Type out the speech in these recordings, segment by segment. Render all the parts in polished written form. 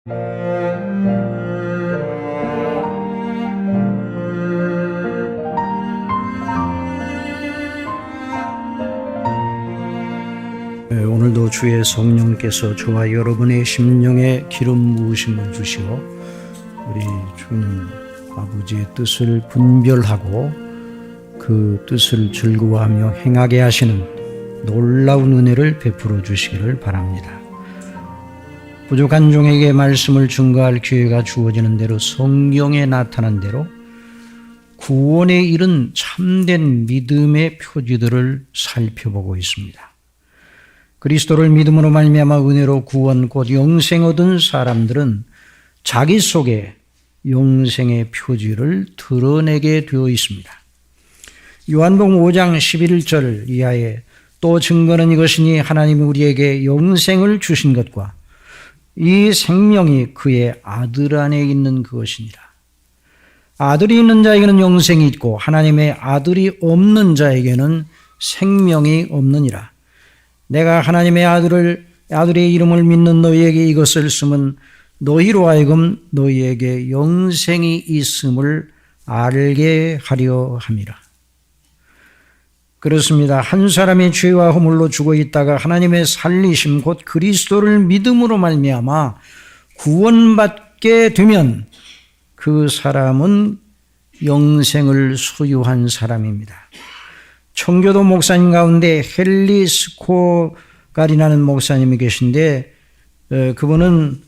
오늘도 주의 성령께서 저와 여러분의 심령에 기름 부으심을 주시어 우리 주님 아버지의 뜻을 분별하고 그 뜻을 즐거워하며 행하게 하시는 놀라운 은혜를 베풀어 주시기를 바랍니다. 부족한 종에게 말씀을 증거할 기회가 주어지는 대로 성경에 나타난 대로 구원에 이른 참된 믿음의 표지들을 살펴보고 있습니다. 그리스도를 믿음으로 말미암아 은혜로 구원 곧 영생 얻은 사람들은 자기 속에 영생의 표지를 드러내게 되어 있습니다. 요한복음 5장 11절 이하에 또 증거는 이것이니 하나님이 우리에게 영생을 주신 것과 이 생명이 그의 아들 안에 있는 그것이니라. 아들이 있는 자에게는 영생이 있고 하나님의 아들이 없는 자에게는 생명이 없느니라. 내가 하나님의 아들의 이름을 믿는 너희에게 이것을 쓰면 너희로 하여금 너희에게 영생이 있음을 알게 하려 함이라. 그렇습니다. 한 사람이 죄와 허물로 죽어 있다가 하나님의 살리심 곧 그리스도를 믿음으로 말미암아 구원받게 되면 그 사람은 영생을 소유한 사람입니다. 청교도 목사님 가운데 헨리 스코갈이라는 목사님이 계신데 그분은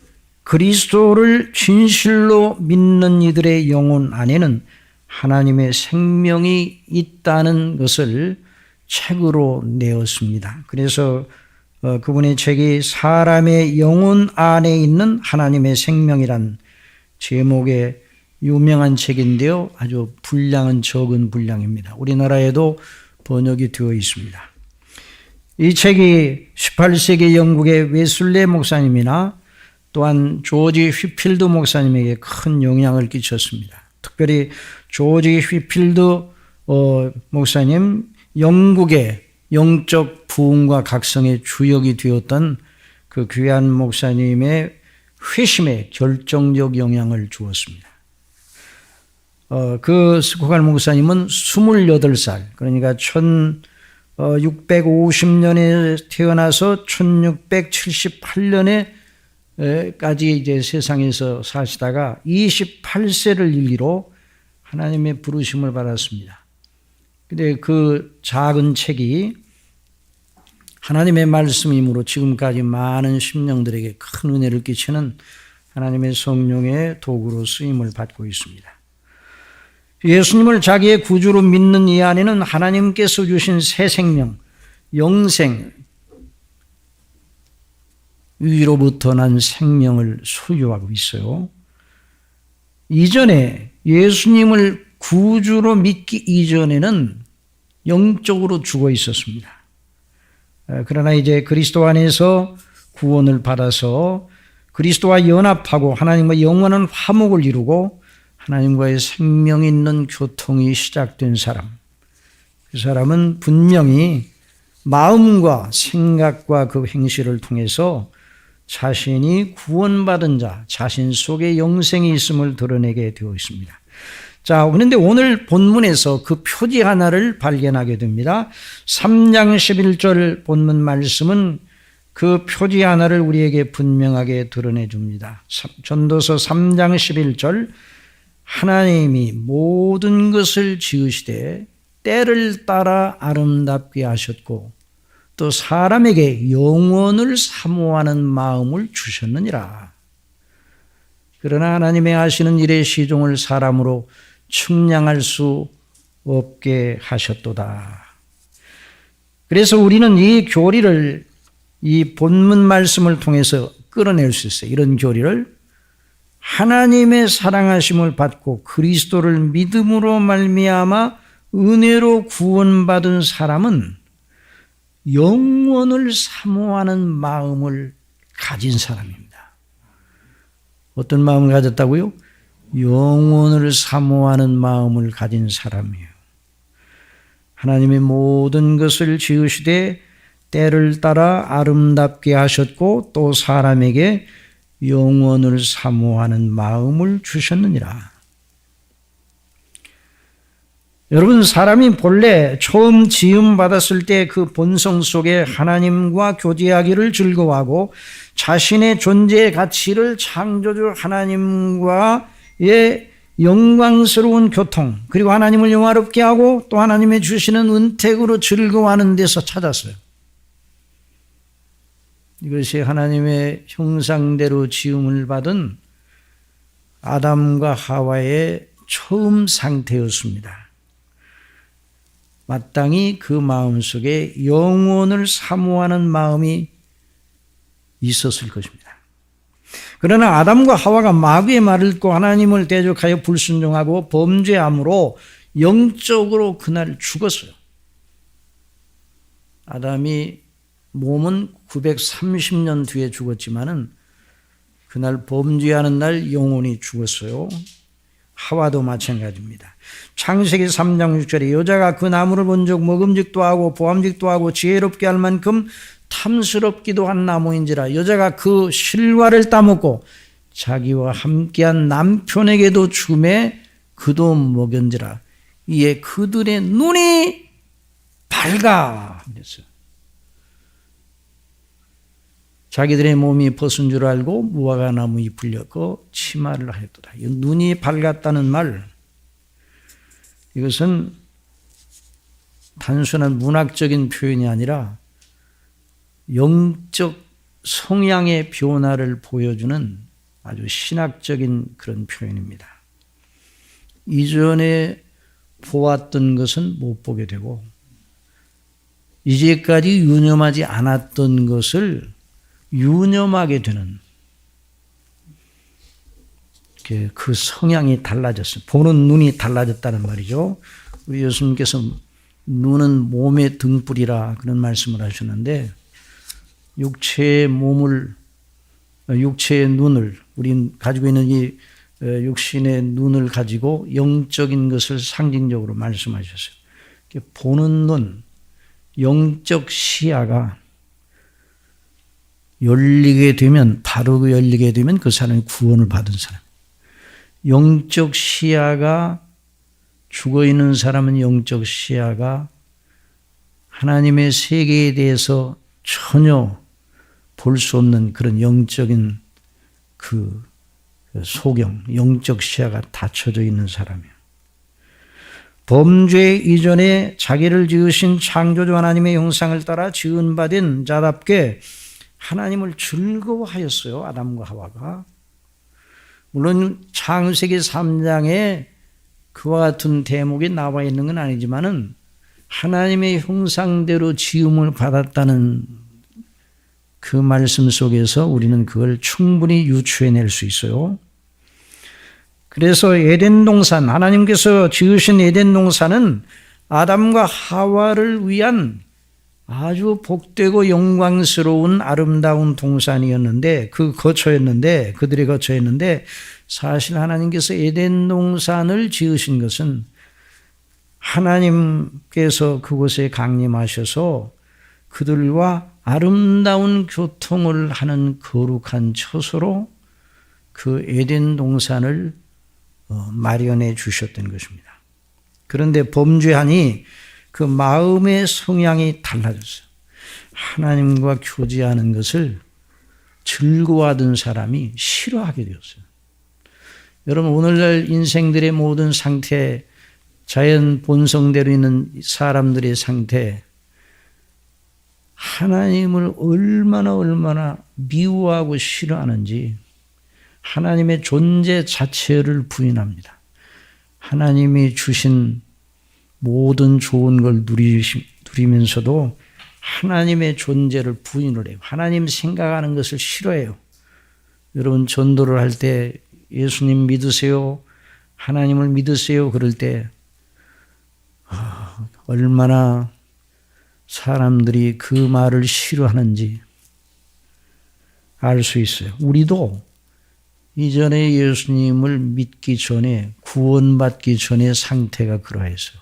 그리스도를 진실로 믿는 이들의 영혼 안에는 하나님의 생명이 있다는 것을 책으로 내었습니다. 그래서 그분의 책이 사람의 영혼 안에 있는 하나님의 생명이란 제목의 유명한 책인데요. 아주 분량은 적은 분량입니다. 우리나라에도 번역이 되어 있습니다. 이 책이 18세기 영국의 웨슬레 목사님이나 또한 조지 휘필드 목사님에게 큰 영향을 끼쳤습니다. 특별히 조지 휘필드 목사님, 영국의 영적 부흥과 각성의 주역이 되었던 그 귀한 목사님의 회심에 결정적 영향을 주었습니다. 그 스코갈 목사님은 28살, 그러니까 1650년에 태어나서 1678년에까지 이제 세상에서 사시다가 28세를 일기로 하나님의 부르심을 받았습니다. 근데 그 작은 책이 하나님의 말씀이므로 지금까지 많은 심령들에게 큰 은혜를 끼치는 하나님의 성령의 도구로 쓰임을 받고 있습니다. 예수님을 자기의 구주로 믿는 이 안에는 하나님께서 주신 새 생명, 영생, 위로부터 난 생명을 소유하고 있어요. 이전에 예수님을 구주로 믿기 이전에는 영적으로 죽어 있었습니다. 그러나 이제 그리스도 안에서 구원을 받아서 그리스도와 연합하고 하나님과 영원한 화목을 이루고 하나님과의 생명 있는 교통이 시작된 사람, 그 사람은 분명히 마음과 생각과 그 행실을 통해서 자신이 구원받은 자, 자신 속에 영생이 있음을 드러내게 되어 있습니다. 자, 그런데 오늘 본문에서 그 표지 하나를 발견하게 됩니다. 3장 11절 본문 말씀은 그 표지 하나를 우리에게 분명하게 드러내 줍니다. 전도서 3장 11절 하나님이 모든 것을 지으시되 때를 따라 아름답게 하셨고 또 사람에게 영원을 사모하는 마음을 주셨느니라. 그러나 하나님의 하시는 일의 시종을 사람으로 측량할 수 없게 하셨도다. 그래서 우리는 이 교리를 이 본문 말씀을 통해서 끌어낼 수 있어요. 이런 교리를 하나님의 사랑하심을 받고 그리스도를 믿음으로 말미암아 은혜로 구원받은 사람은 영원을 사모하는 마음을 가진 사람입니다. 어떤 마음을 가졌다고요? 영원을 사모하는 마음을 가진 사람이에요. 하나님의 모든 것을 지으시되 때를 따라 아름답게 하셨고 또 사람에게 영원을 사모하는 마음을 주셨느니라. 여러분, 사람이 본래 처음 지음받았을 때 그 본성 속에 하나님과 교제하기를 즐거워하고 자신의 존재의 가치를 창조주 하나님과의 영광스러운 교통, 그리고 하나님을 영화롭게 하고 또 하나님의 주시는 은택으로 즐거워하는 데서 찾았어요. 이것이 하나님의 형상대로 지음을 받은 아담과 하와의 처음 상태였습니다. 마땅히 그 마음속에 영원을 사모하는 마음이 있었을 것입니다. 그러나 아담과 하와가 마귀의 말을 듣고 하나님을 대적하여 불순종하고 범죄함으로 영적으로 그날 죽었어요. 아담이 몸은 930년 뒤에 죽었지만은 그날 범죄하는 날 영혼이 죽었어요. 하와도 마찬가지입니다. 창세기 3장 6절에 여자가 그 나무를 본 적 먹음직도 하고 보암직도 하고 지혜롭게 할 만큼 탐스럽기도 한 나무인지라 여자가 그 실과를 따먹고 자기와 함께한 남편에게도 주매 그도 먹은지라 이에 그들의 눈이 밝아 그랬어요. 자기들의 몸이 벗은 줄 알고 무화과 나무 잎을 엮어 치마를 하였도다. 눈이 밝았다는 말, 이것은 단순한 문학적인 표현이 아니라 영적 성향의 변화를 보여주는 아주 신학적인 그런 표현입니다. 이전에 보았던 것은 못 보게 되고 이제까지 유념하지 않았던 것을 유념하게 되는 그 성향이 달라졌어요. 보는 눈이 달라졌다는 말이죠. 우리 예수님께서 눈은 몸의 등불이라 그런 말씀을 하셨는데 육체의 눈을 우리 가지고 있는 이 육신의 눈을 가지고 영적인 것을 상징적으로 말씀하셨어요. 보는 눈, 영적 시야가 열리게 되면 바로 열리게 되면 그 사람이 구원을 받은 사람. 영적 시야가 죽어있는 사람은 영적 시야가 하나님의 세계에 대해서 전혀 볼 수 없는 그런 영적인 그 소경, 영적 시야가 닫혀져 있는 사람이에요. 범죄 이전에 자기를 지으신 창조주 하나님의 형상을 따라 지은받은 자답게 하나님을 즐거워하였어요. 아담과 하와가. 물론 창세기 3장에 그와 같은 대목이 나와 있는 건 아니지만은 하나님의 형상대로 지음을 받았다는 그 말씀 속에서 우리는 그걸 충분히 유추해낼 수 있어요. 그래서 에덴 동산, 하나님께서 지으신 에덴 동산은 아담과 하와를 위한 아주 복되고 영광스러운 아름다운 동산이었는데 그들의 거처였는데 사실 하나님께서 에덴 동산을 지으신 것은 하나님께서 그곳에 강림하셔서 그들과 아름다운 교통을 하는 거룩한 처소로 그 에덴 동산을 마련해 주셨던 것입니다. 그런데 범죄하니 그 마음의 성향이 달라졌어요. 하나님과 교제하는 것을 즐거워하던 사람이 싫어하게 되었어요. 여러분, 오늘날 인생들의 모든 상태, 자연 본성대로 있는 사람들의 상태, 하나님을 얼마나 미워하고 싫어하는지 하나님의 존재 자체를 부인합니다. 하나님이 주신 모든 좋은 걸 누리면서도 하나님의 존재를 부인을 해요. 하나님 생각하는 것을 싫어해요. 여러분, 전도를 할 때 예수님 믿으세요, 하나님을 믿으세요 그럴 때 얼마나 사람들이 그 말을 싫어하는지 알 수 있어요. 우리도 이전에 예수님을 믿기 전에, 구원받기 전에 상태가 그러해서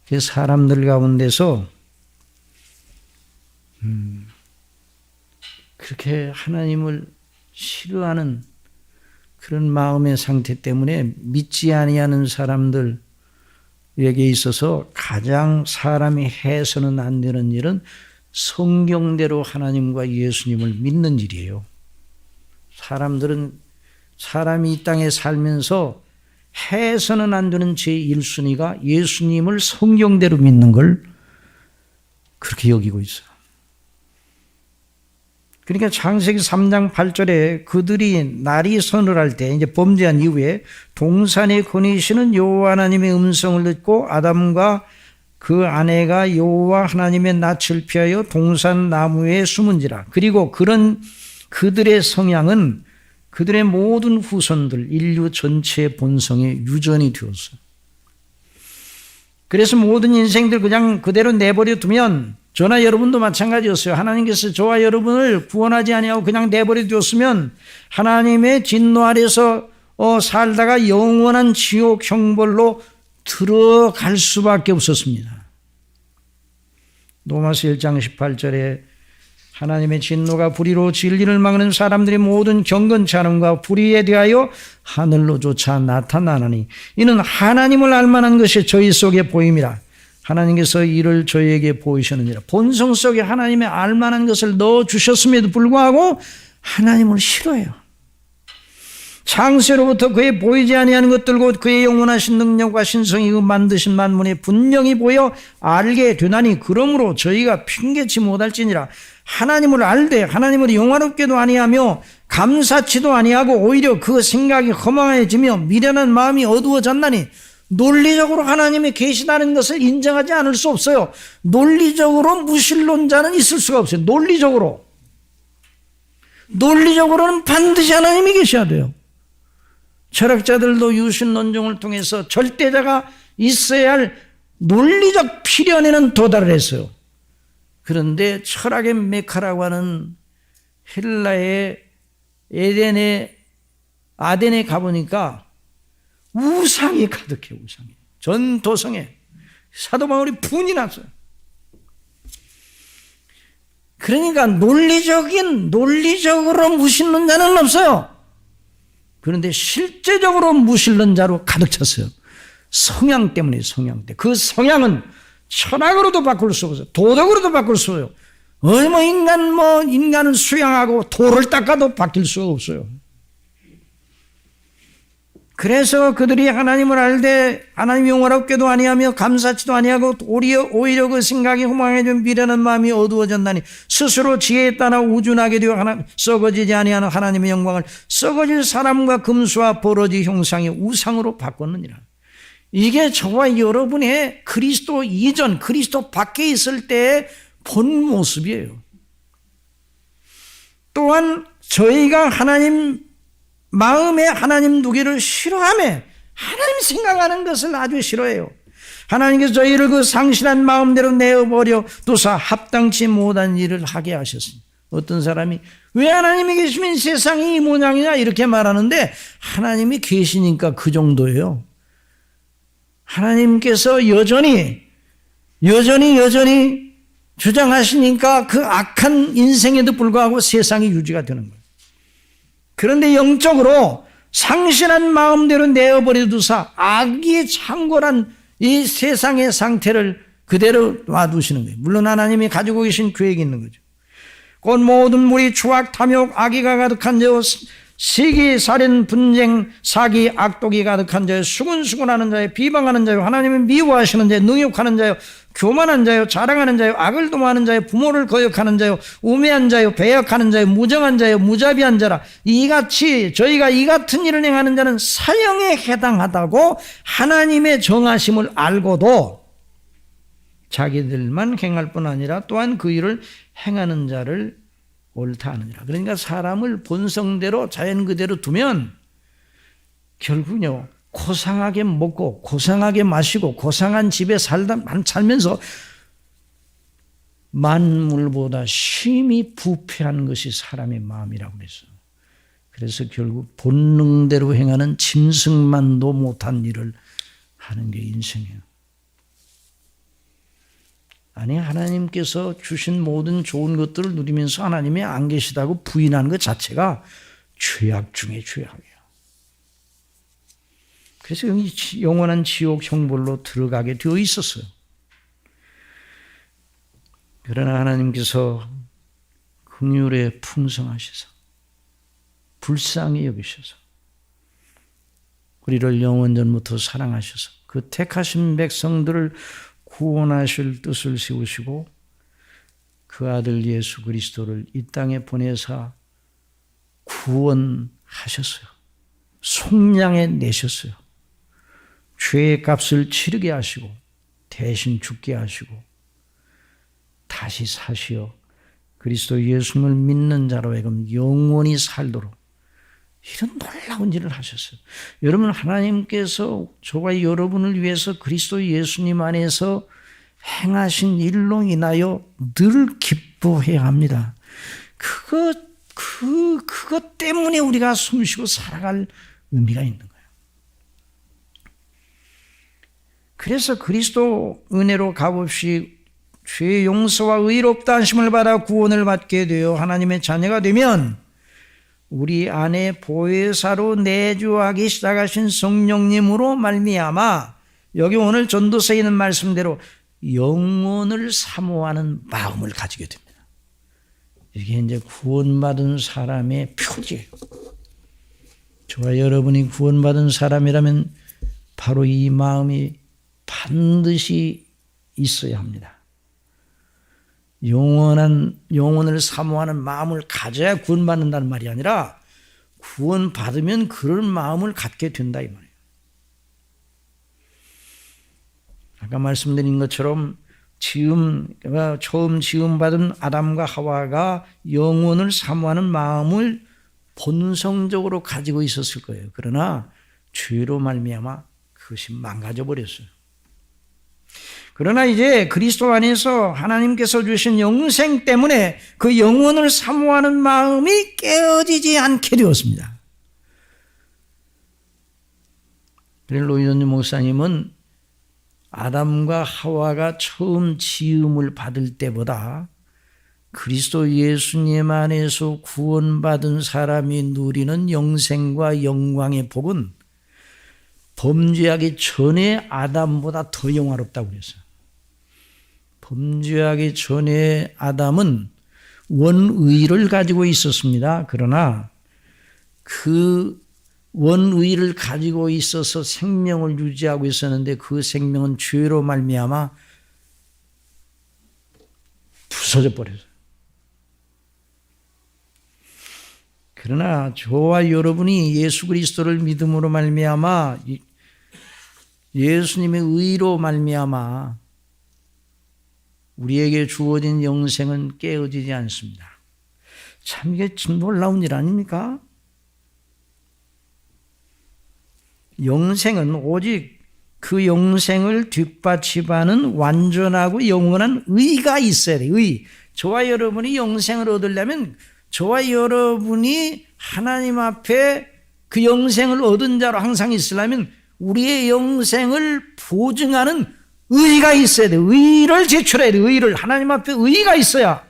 사람들 가운데서 그렇게 하나님을 싫어하는 그런 마음의 상태 때문에 믿지 아니하는 사람들에게 있어서 가장 사람이 해서는 안 되는 일은 성경대로 하나님과 예수님을 믿는 일이에요. 사람이 이 땅에 살면서 해서는 안 되는 제1순위가 예수님을 성경대로 믿는 걸 그렇게 여기고 있어요. 그러니까 창세기 3장 8절에 그들이 날이 서늘할 때 이제 범죄한 이후에 동산에 거니시는 여호와 하나님의 음성을 듣고 아담과 그 아내가 여호와 하나님의 낯을 피하여 동산 나무에 숨은지라. 그리고 그들의 성향은 그들의 모든 후손들 인류 전체의 본성에 유전이 되었어요. 그래서 모든 인생들 그냥 그대로 내버려 두면 저나 여러분도 마찬가지였어요. 하나님께서 저와 여러분을 구원하지 아니하고 그냥 내버려 두었으면 하나님의 진노 아래서 살다가 영원한 지옥 형벌로 들어갈 수밖에 없었습니다. 로마서 1장 18절에 하나님의 진노가 불의로 진리를 막는 사람들의 모든 경건치 않음과 불의에 대하여 하늘로조차 나타나나니 이는 하나님을 알만한 것이 저희 속에 보임이라. 하나님께서 이를 저희에게 보이셨느니라. 본성 속에 하나님의 알만한 것을 넣어주셨음에도 불구하고 하나님을 싫어해요. 창세로부터 그의 보이지 아니하는 것들과 그의 영원하신 능력과 신성이 그 만드신 만물에 분명히 보여 알게 되나니 그러므로 저희가 핑계치 못할지니라. 하나님을 알되 하나님을 영화롭게도 아니하며 감사치도 아니하고 오히려 그 생각이 허망해지며 미련한 마음이 어두워졌나니 논리적으로 하나님이 계시다는 것을 인정하지 않을 수 없어요. 논리적으로 무신론자는 있을 수가 없어요. 논리적으로는 반드시 하나님이 계셔야 돼요. 철학자들도 유신론정을 통해서 절대자가 있어야 할 논리적 필연에는 도달을 했어요. 그런데 철학의 메카라고 하는 헬라의 아덴에 가보니까 우상이 가득해요. 우상이. 전도성에 사도 바울이 분이 났어요. 그러니까 논리적으로 무신론자는 없어요. 그런데 실제적으로 무신론자로 가득 찼어요. 성향 때문에 그 성향은 철학으로도 바꿀 수 없어요. 도덕으로도 바꿀 수 없어요. 인간은 수양하고 돌을 닦아도 바뀔 수가 없어요. 그래서 그들이 하나님을 알되 하나님 영원롭게도 아니하며 감사치도 아니하고 오히려 그 생각이 허망해진 미련한 마음이 어두워졌나니 스스로 지혜에 따라 우준하게 되어 썩어지지 아니하는 하나님의 영광을 썩어질 사람과 금수와 버러지 형상의 우상으로 바꿨느니라. 이게 저와 여러분의 그리스도 이전, 그리스도 밖에 있을 때의 본 모습이에요. 또한 저희가 마음에 하나님 두기를 싫어하며 하나님 생각하는 것을 아주 싫어해요. 하나님께서 저희를 그 상실한 마음대로 내어버려 두사 합당치 못한 일을 하게 하셨습니다. 어떤 사람이 왜 하나님이 계시면 세상이 이 모양이냐 이렇게 말하는데 하나님이 계시니까 그 정도예요. 하나님께서 여전히 주장하시니까 그 악한 인생에도 불구하고 세상이 유지가 되는 거예요. 그런데 영적으로 상실한 마음대로 내어버려 두사 악이 창궐한 이 세상의 상태를 그대로 놔두시는 거예요. 물론 하나님이 가지고 계신 계획이 있는 거죠. 곧 모든 무리, 추악, 탐욕, 악의가 가득한 자요, 시기, 살인, 분쟁, 사기, 악독이 가득한 자요, 수군수군하는 자요, 비방하는 자요, 하나님을 미워하시는 자요, 능욕하는 자요, 교만한 자요, 자랑하는 자요, 악을 도모하는 자요, 부모를 거역하는 자요, 우매한 자요, 배역하는 자요, 무정한 자요, 무자비한 자라. 저희가 이 같은 일을 행하는 자는 사형에 해당하다고 하나님의 정하심을 알고도 자기들만 행할 뿐 아니라 또한 그 일을 행하는 자를 옳다 하느니라. 그러니까 사람을 본성대로 자연 그대로 두면 결국요 고상하게 먹고 고상하게 마시고 고상한 집에 살면서 만물보다 심히 부패한 것이 사람의 마음이라고 그랬어요. 그래서 결국 본능대로 행하는 짐승만도 못한 일을 하는 게 인생이에요. 아니 하나님께서 주신 모든 좋은 것들을 누리면서 하나님이 안 계시다고 부인하는 것 자체가 죄악 중에 죄악이에요. 그래서 영원한 지옥 형벌로 들어가게 되어 있었어요. 그러나 하나님께서 긍휼에 풍성하셔서 불쌍히 여기셔서 우리를 영원전부터 사랑하셔서 그 택하신 백성들을 구원하실 뜻을 세우시고 그 아들 예수 그리스도를 이 땅에 보내사 구원하셨어요. 속량해 내셨어요. 죄의 값을 치르게 하시고 대신 죽게 하시고 다시 사시어 그리스도 예수를 믿는 자로 하여금 영원히 살도록 이런 놀라운 일을 하셨어요. 여러분, 하나님께서 저와 여러분을 위해서 그리스도 예수님 안에서 행하신 일로 인하여 늘 기뻐해야 합니다. 그것 때문에 우리가 숨쉬고 살아갈 의미가 있는 거예요. 그래서 그리스도 은혜로 값없이 죄의 용서와 의롭다 하심을 받아 구원을 받게 되어 하나님의 자녀가 되면 우리 안에 보혜사로 내주하기 시작하신 성령님으로 말미암아 여기 오늘 전도서에 있는 말씀대로 영혼을 사모하는 마음을 가지게 됩니다. 이게 이제 구원받은 사람의 표지예요. 저와 여러분이 구원받은 사람이라면 바로 이 마음이 반드시 있어야 합니다. 영혼을 사모하는 마음을 가져야 구원받는다는 말이 아니라 구원받으면 그런 마음을 갖게 된다 이 말이에요. 아까 말씀드린 것처럼 처음 지음받은 아담과 하와가 영혼을 사모하는 마음을 본성적으로 가지고 있었을 거예요. 그러나 죄로 말미암아 그것이 망가져 버렸어요. 그러나 이제 그리스도 안에서 하나님께서 주신 영생 때문에 그 영혼을 사모하는 마음이 깨어지지 않게 되었습니다. 로이존 목사님은 아담과 하와가 처음 지음을 받을 때보다 그리스도 예수님 안에서 구원받은 사람이 누리는 영생과 영광의 복은 범죄하기 전에 아담보다 더 영화롭다고 그랬어요. 범죄하기 전에 아담은 원의를 가지고 있었습니다. 그러나 그 원의를 가지고 있어서 생명을 유지하고 있었는데 그 생명은 죄로 말미암아 부서져 버렸어요. 그러나 저와 여러분이 예수 그리스도를 믿음으로 말미암아 예수님의 의로 말미암아 우리에게 주어진 영생은 깨어지지 않습니다. 참 이게 참 놀라운 일 아닙니까? 영생은 오직 그 영생을 뒷받침하는 완전하고 영원한 의가 있어야 돼요. 의. 저와 여러분이 영생을 얻으려면 저와 여러분이 하나님 앞에 그 영생을 얻은 자로 항상 있으려면 우리의 영생을 보증하는 의가 있어야 돼요. 의를 제출해야 돼요. 의를. 하나님 앞에 의가 있어야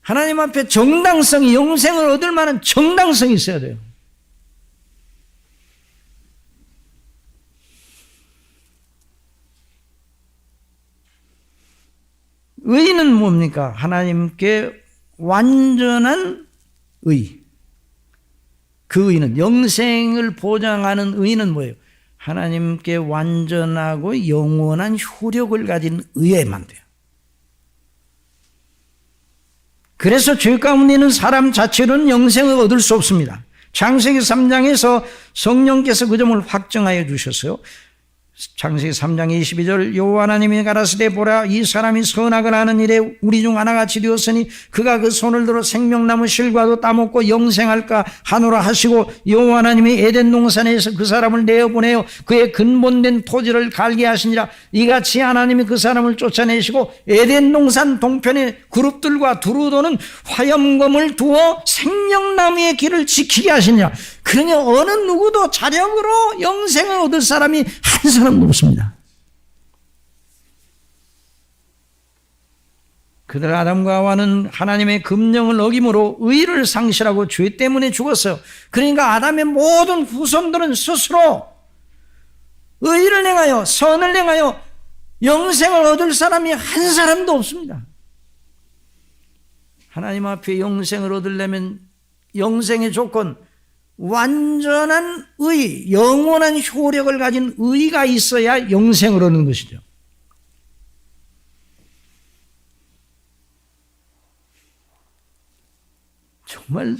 하나님 앞에 정당성이 영생을 얻을 만한 정당성이 있어야 돼요. 의는 뭡니까? 하나님께 완전한 의. 그 의는 영생을 보장하는 의는 뭐예요? 하나님께 완전하고 영원한 효력을 가진 의에만 돼요. 그래서 죄 가운데 있는 사람 자체로는 영생을 얻을 수 없습니다. 창세기 3장에서 성령께서 그 점을 확정하여 주셨어요. 창세기 3장 22절 여호와 하나님이 가라사대 보라 이 사람이 선악을 하는 일에 우리 중 하나같이 되었으니 그가 그 손을 들어 생명나무 실과도 따먹고 영생할까 하노라 하시고 여호와 하나님이 에덴 동산에서 그 사람을 내어보내어 그의 근본된 토지를 갈게 하시니라. 이같이 하나님이 그 사람을 쫓아내시고 에덴 동산 동편에 그룹들과 두루 도는 화염검을 두어 생명나무의 길을 지키게 하시니라. 그러니 어느 누구도 자력으로 영생을 얻을 사람이 한 사람도 없습니다. 그들 아담과 하와는 하나님의 금령을 어김으로 의를 상실하고 죄 때문에 죽었어요. 그러니까 아담의 모든 후손들은 스스로 의를 행하여 선을 행하여 영생을 얻을 사람이 한 사람도 없습니다. 하나님 앞에 영생을 얻으려면 영생의 조건, 완전한 의, 영원한 효력을 가진 의가 있어야 영생을 얻는 것이죠. 정말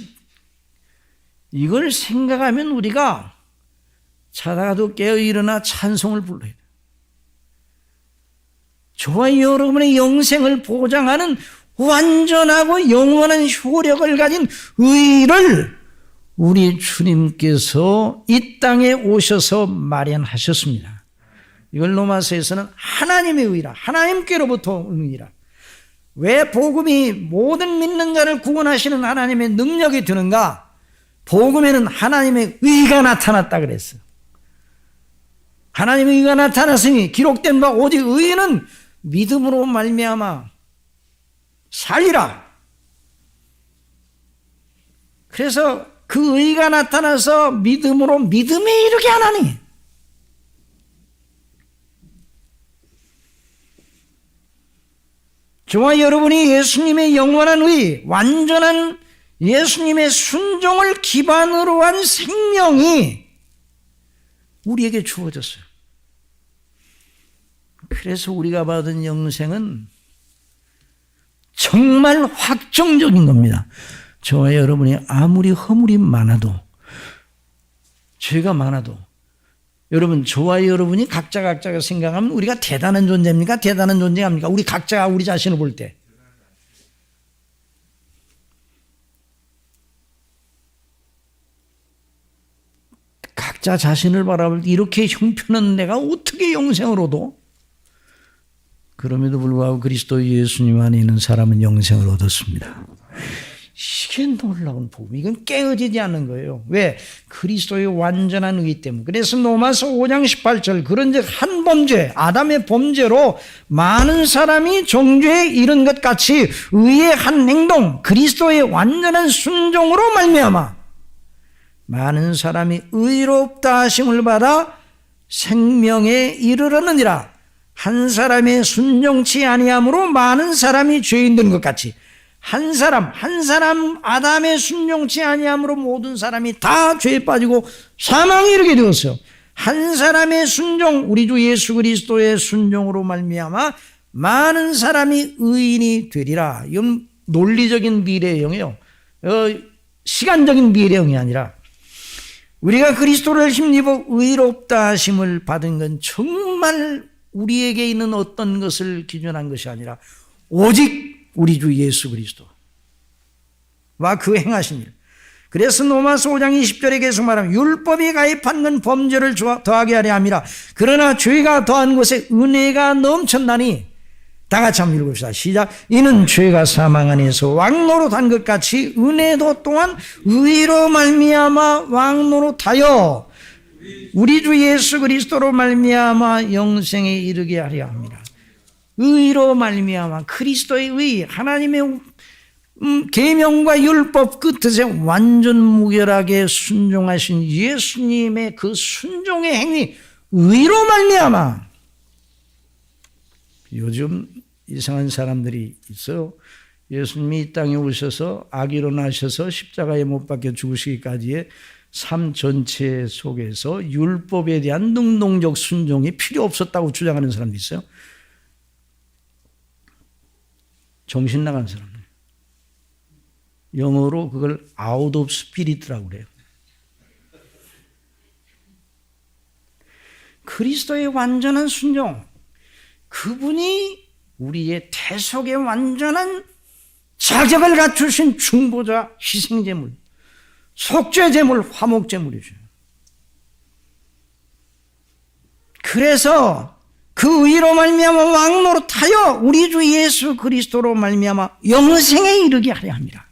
이걸 생각하면 우리가 자다가도 깨어 일어나 찬송을 불러야 돼요. 저와 여러분의 영생을 보장하는 완전하고 영원한 효력을 가진 의를 우리 주님께서 이 땅에 오셔서 마련하셨습니다. 이걸 로마서에서는 하나님의 의라, 하나님께로부터 의라. 왜 복음이 모든 믿는 자를 구원하시는 하나님의 능력이 되는가? 복음에는 하나님의 의가 나타났다 그랬어요. 하나님의 의가 나타났으니 기록된 바 오직 의인은 믿음으로 말미암아 살리라. 그래서 그 의가 나타나서 믿음으로 믿음에 이르게 하나니, 저와 여러분이 예수님의 영원한 의, 완전한 예수님의 순종을 기반으로 한 생명이 우리에게 주어졌어요. 그래서 우리가 받은 영생은 정말 확정적인 겁니다. 저와 여러분이 아무리 허물이 많아도, 죄가 많아도, 여러분, 저와 여러분이 각자가 생각하면 우리가 대단한 존재입니까? 대단한 존재가 아닙니까? 우리 각자가 우리 자신을 볼 때. 각자 자신을 바라볼 때 이렇게 형편은 내가 어떻게 영생을 얻어? 그럼에도 불구하고 그리스도 예수님 안에 있는 사람은 영생을 얻었습니다. 이게 놀라운 복음. 이건 깨어지지 않는 거예요. 왜? 그리스도의 완전한 의 때문에. 그래서 로마서 5장 18절, 그런즉 한 범죄, 아담의 범죄로 많은 사람이 정죄에 이른 것 같이 의의 한 행동, 그리스도의 완전한 순종으로 말미암아 많은 사람이 의롭다 하심을 받아 생명에 이르렀느니라. 한 사람의 순종치 아니함으로 많은 사람이 죄인 된 것 같이 한 사람 아담의 순종치 아니함으로 모든 사람이 다 죄에 빠지고 사망에 이르게 되었어요. 한 사람의 순종, 우리 주 예수 그리스도의 순종으로 말미암아 많은 사람이 의인이 되리라. 이건 논리적인 미래형이에요. 시간적인 미래형이 아니라 우리가 그리스도를 힘입어 의롭다 하심을 받은 건 정말 우리에게 있는 어떤 것을 기준한 것이 아니라 오직 우리 주 예수 그리스도와 그 행하신 일. 그래서 로마서 5장 20절에 계속 말하면 율법이 가입한 건 범죄를 더하게 하려 함이라. 그러나 죄가 더한 곳에 은혜가 넘쳤나니, 다 같이 한번 읽읍시다. 시작. 이는 죄가 사망 안에서 왕노릇한 것 같이 은혜도 또한 의로 말미암아 왕노릇하여 우리 주 예수 그리스도로 말미암아 영생에 이르게 하려 합니다. 의로 말미암아 그리스도의 의, 하나님의 계명과 율법 끝에 완전 무결하게 순종하신 예수님의 그 순종의 행위, 의로 말미암아. 요즘 이상한 사람들이 있어요. 예수님이 이 땅에 오셔서 아기로 나셔서 십자가에 못 박혀 죽으시기까지의 삶 전체 속에서 율법에 대한 능동적 순종이 필요 없었다고 주장하는 사람도 있어요. 정신 나간 사람들. 영어로 그걸 out of spirit라고 그래요. 그리스도의 완전한 순종, 그분이 우리의 대속의 완전한 자격을 갖추신 중보자, 희생제물, 속죄제물, 화목제물이죠. 그래서 그 의로 말미암아 왕노릇하여 우리 주 예수 그리스도로 말미암아 영생에 이르게 하려 합니다.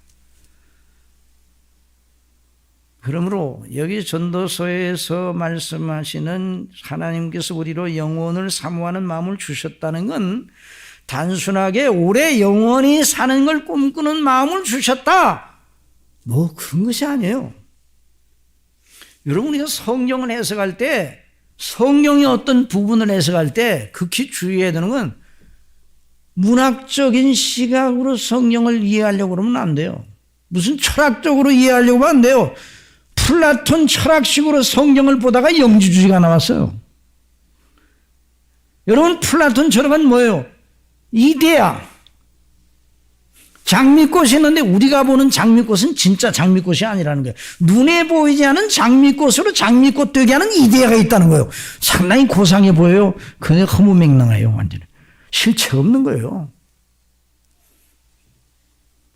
그러므로 여기 전도서에서 말씀하시는 하나님께서 우리로 영혼을 사모하는 마음을 주셨다는 건 단순하게 오래 영원히 사는 걸 꿈꾸는 마음을 주셨다. 뭐 그런 것이 아니에요. 여러분, 우리가 성경을 해석할 때, 성경의 어떤 부분을 해석할 때 극히 주의해야 되는 건 문학적인 시각으로 성경을 이해하려고 그러면 안 돼요. 무슨 철학적으로 이해하려고 하면 안 돼요. 플라톤 철학식으로 성경을 보다가 영지주의가 나왔어요. 여러분, 플라톤 철학은 뭐예요? 이데아. 장미꽃이 있는데 우리가 보는 장미꽃은 진짜 장미꽃이 아니라는 거예요. 눈에 보이지 않은 장미꽃으로 장미꽃 되게 하는 이데아가 있다는 거예요. 상당히 고상해 보여요. 그게 허무맹랑해요. 완전히. 실체가 없는 거예요.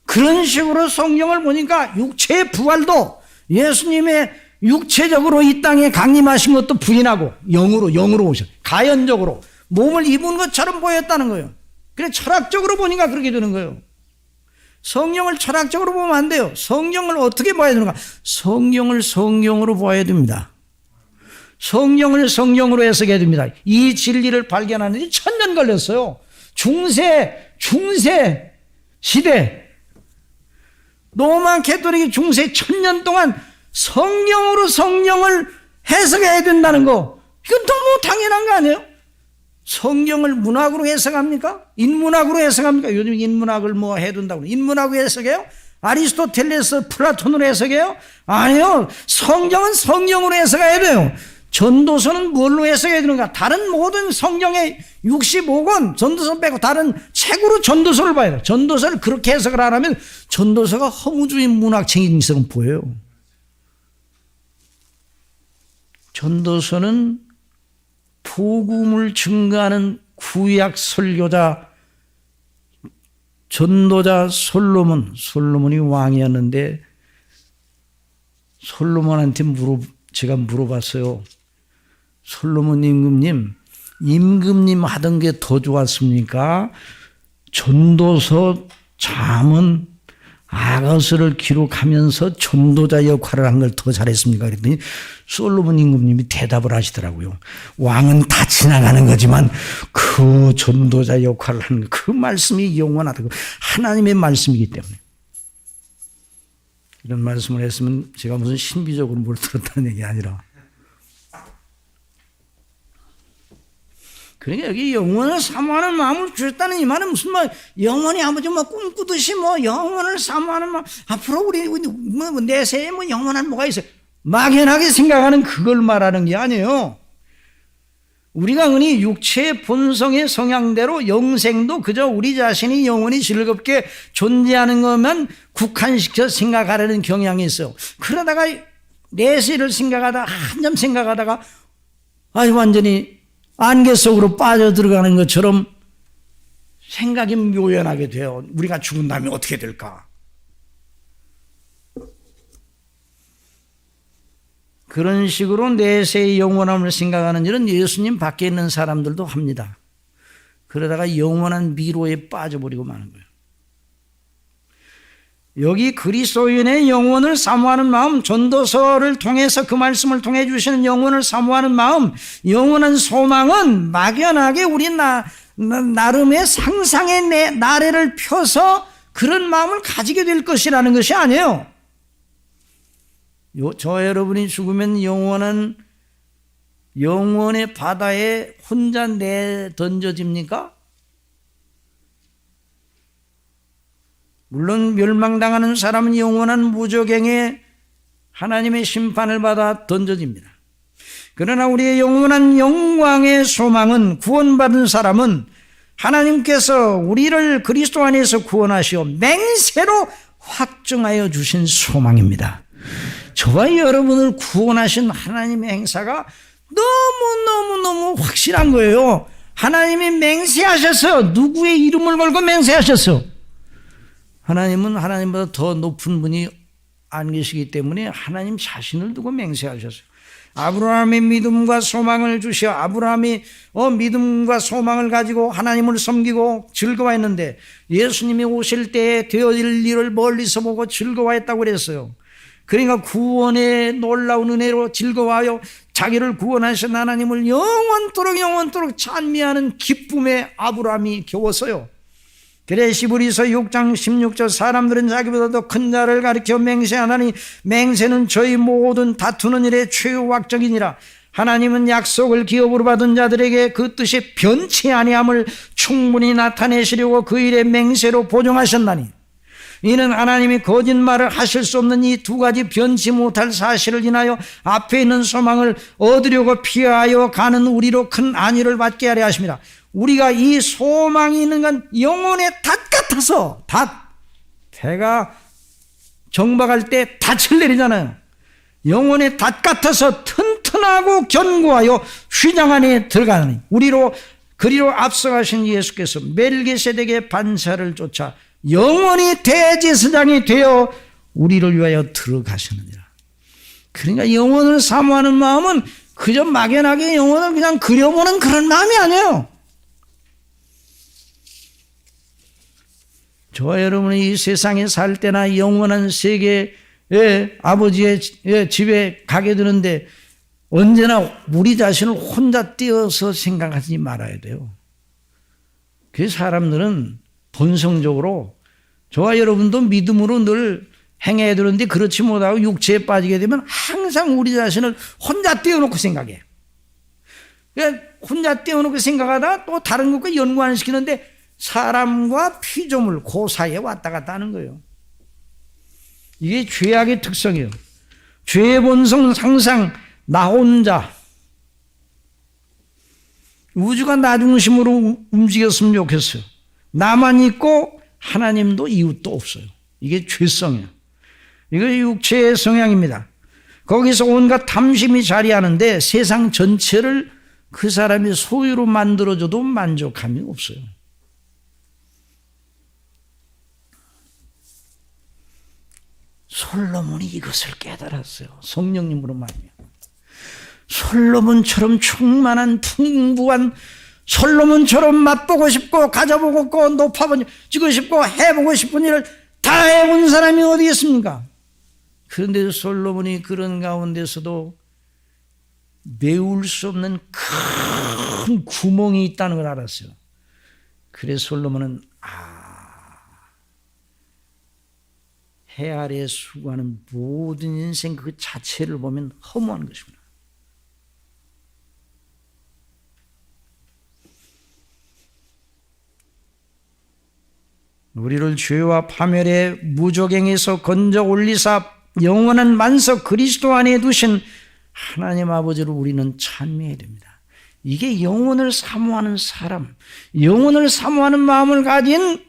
그런 식으로 성경을 보니까 육체의 부활도 예수님의 육체적으로 이 땅에 강림하신 것도 부인하고 영으로 오셔. 가연적으로 몸을 입은 것처럼 보였다는 거예요. 그래 철학적으로 보니까 그렇게 되는 거예요. 성경을 철학적으로 보면 안 돼요. 성경을 어떻게 봐야 되는가? 성경을 성경으로 봐야 됩니다. 성경을 성경으로 해석해야 됩니다. 이 진리를 발견하는 데 1000년 걸렸어요. 중세 시대 로마 캐토릭이 중세 1000년 동안 성경으로 성경을 해석해야 된다는 거, 이건 너무 당연한 거 아니에요? 성경을 문학으로 해석합니까? 인문학으로 해석합니까? 요즘 인문학을 뭐 해둔다고. 인문학으로 해석해요? 아리스토텔레스, 플라톤으로 해석해요? 아니요. 성경은 성경으로 해석해야 돼요. 전도서는 뭘로 해석해야 되는가? 다른 모든 성경의 65권, 전도서 빼고 다른 책으로 전도서를 봐야 돼요. 전도서를 그렇게 해석을 안 하면 전도서가 허무주의 문학책임처럼 보여요. 전도서는 복음을 증거하는 구약 설교자, 전도자 솔로몬이 왕이었는데 솔로몬한테 제가 물어봤어요. 솔로몬 임금님 하던 게 더 좋았습니까? 전도서, 잠언, 아가서를 기록하면서 전도자 역할을 한 걸 더 잘했습니까? 그랬더니 솔로몬 임금님이 대답을 하시더라고요. 왕은 다 지나가는 거지만 그 전도자 역할을 하는 그 말씀이 영원하다고. 하나님의 말씀이기 때문에. 이런 말씀을 했으면 제가 무슨 신비적으로 뭘 들었다는 얘기 아니라. 그러니까 여기 영원을 사모하는 마음을 주셨다는 이 말은 무슨 말, 영원히 아버지 뭐 꿈꾸듯이 뭐 영원을 사모하는 마음, 앞으로 우리 뭐 내세에 뭐 영원한 뭐가 있어요. 막연하게 생각하는 그걸 말하는 게 아니에요. 우리가 흔히 육체의 본성의 성향대로 영생도 그저 우리 자신이 영원히 즐겁게 존재하는 것만 국한시켜 생각하려는 경향이 있어요. 그러다가 내세를 생각하다가 한참 생각하다가 아주 완전히 안개 속으로 빠져들어가는 것처럼 생각이 묘연하게 돼요. 우리가 죽은 다음에 어떻게 될까? 그런 식으로 내세의 영원함을 생각하는 일은 예수님 밖에 있는 사람들도 합니다. 그러다가 영원한 미로에 빠져버리고 마는 거예요. 여기 그리스도인의 영혼을 사모하는 마음, 전도서를 통해서 그 말씀을 통해 주시는 영혼을 사모하는 마음, 영원한 소망은 막연하게 우리 나름의 상상의 나래를 펴서 그런 마음을 가지게 될 것이라는 것이 아니에요. 저 여러분이 죽으면 영원의 바다에 혼자 내던져집니까? 물론 멸망당하는 사람은 영원한 무저갱에 하나님의 심판을 받아 던져집니다. 그러나 우리의 영원한 영광의 소망은, 구원받은 사람은 하나님께서 우리를 그리스도 안에서 구원하시어 맹세로 확증하여 주신 소망입니다. 저와 여러분을 구원하신 하나님의 행사가 너무 확실한 거예요. 하나님이 맹세하셨어요. 누구의 이름을 걸고 맹세하셨어요? 하나님은 하나님보다 더 높은 분이 안 계시기 때문에 하나님 자신을 두고 맹세하셨어요. 아브라함의 믿음과 소망을 주시어 아브라함이 믿음과 소망을 가지고 하나님을 섬기고 즐거워했는데 예수님이 오실 때에 되어질 일을 멀리서 보고 즐거워했다고 그랬어요. 그러니까 구원의 놀라운 은혜로 즐거워하여 자기를 구원하신 하나님을 영원토록 찬미하는 기쁨의 아브라함이 겨웠어요. 그래 히브리서 6장 16절 사람들은 자기보다 더 큰 자를 가리켜 맹세하나니 맹세는 저희 모든 다투는 일의 최후학적이니라. 하나님은 약속을 기업으로 받은 자들에게 그 뜻이 변치 아니함을 충분히 나타내시려고 그 일의 맹세로 보증하셨나니 이는 하나님이 거짓말을 하실 수 없는 이 두 가지 변치 못할 사실을 인하여 앞에 있는 소망을 얻으려고 피하여 가는 우리로 큰 안위를 받게 하려 하십니다. 우리가 이 소망이 있는 건 영혼의 닷 같아서, 배가 정박할 때 닻을 내리잖아요. 영혼의 닷 같아서 튼튼하고 견고하여 휘장 안에 들어가니 우리로 그리로 앞서가신 예수께서 멜기세덱의 반차를 쫓아 영원히 대제사장이 되어 우리를 위하여 들어가시느니라. 그러니까 영혼을 사모하는 마음은 그저 막연하게 영혼을 그냥 그려보는 그런 마음이 아니에요. 저와 여러분이 이 세상에 살 때나 영원한 세계의 아버지의 집에 가게 되는데 언제나 우리 자신을 혼자 띄어서 생각하지 말아야 돼요. 그 사람들은 본성적으로 저와 여러분도 믿음으로 늘 행해야 되는데 그렇지 못하고 육체에 빠지게 되면 항상 우리 자신을 혼자 띄워놓고 생각해요. 그러니까 혼자 띄워놓고 생각하다가 또 다른 것과 연구 안 시키는데 사람과 피조물 그 사이에 왔다 갔다 하는 거예요. 이게 죄악의 특성이에요. 죄의 본성은 항상 나 혼자, 우주가 나 중심으로 움직였으면 좋겠어요. 나만 있고 하나님도 이웃도 없어요. 이게 죄성이에요. 이거 육체의 성향입니다. 거기서 온갖 탐심이 자리하는데 세상 전체를 그 사람이 소유로 만들어줘도 만족함이 없어요. 솔로몬이 이것을 깨달았어요. 성령님으로 말이에요. 솔로몬처럼 충만한 풍부한, 솔로몬처럼 맛보고 싶고 가져보고 싶고 높아지고 싶고 해보고 싶은 일을 다 해본 사람이 어디 있습니까? 그런데 솔로몬이 그런 가운데서도 메울 수 없는 큰 구멍이 있다는 걸 알았어요. 그래서 솔로몬은 해 아래에 수고하는 모든 인생 그 자체를 보면 허무한 것입니다. 우리를 죄와 파멸의 무적행에서 건져 올리사 영원한 만석 그리스도 안에 두신 하나님 아버지를 우리는 찬미해야 됩니다. 이게 영혼을 사모하는 사람, 영혼을 사모하는 마음을 가진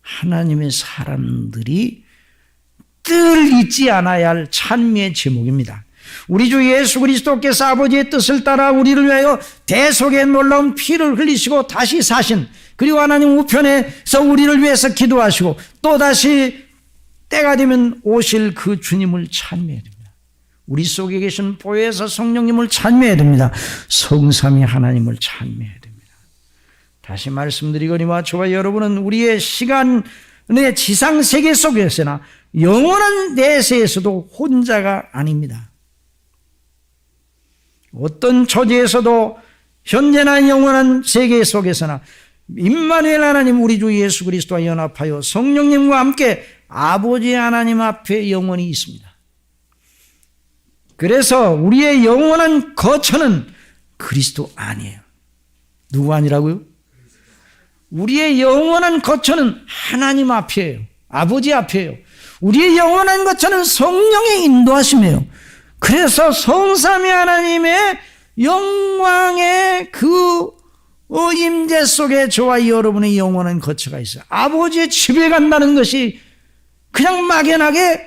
하나님의 사람들이 늘 잊지 않아야 할 찬미의 제목입니다. 우리 주 예수 그리스도께서 아버지의 뜻을 따라 우리를 위하여 대속의 놀라운 피를 흘리시고 다시 사신, 그리고 하나님 우편에서 우리를 위해서 기도하시고 또다시 때가 되면 오실 그 주님을 찬미해야 됩니다. 우리 속에 계신 보혜사 성령님을 찬미해야 됩니다. 성삼위 하나님을 찬미해야 됩니다. 다시 말씀드리거니와 저와 여러분은 우리의 시간의 지상 세계 속에서나 영원한 내세에서도 혼자가 아닙니다. 어떤 처지에서도 현재나 영원한 세계 속에서나 임마누엘 하나님 우리 주 예수 그리스도와 연합하여 성령님과 함께 아버지 하나님 앞에 영원히 있습니다. 그래서 우리의 영원한 거처는 그리스도 안이에요. 누구 아니라고요? 우리의 영원한 거처는 하나님 앞이에요. 아버지 앞이에요. 우리의 영원한 거처는 성령의 인도하심이에요. 그래서 성삼위 하나님의 영광의 그 임재 속에 저와 여러분의 영원한 거처가 있어요. 아버지의 집에 간다는 것이 그냥 막연하게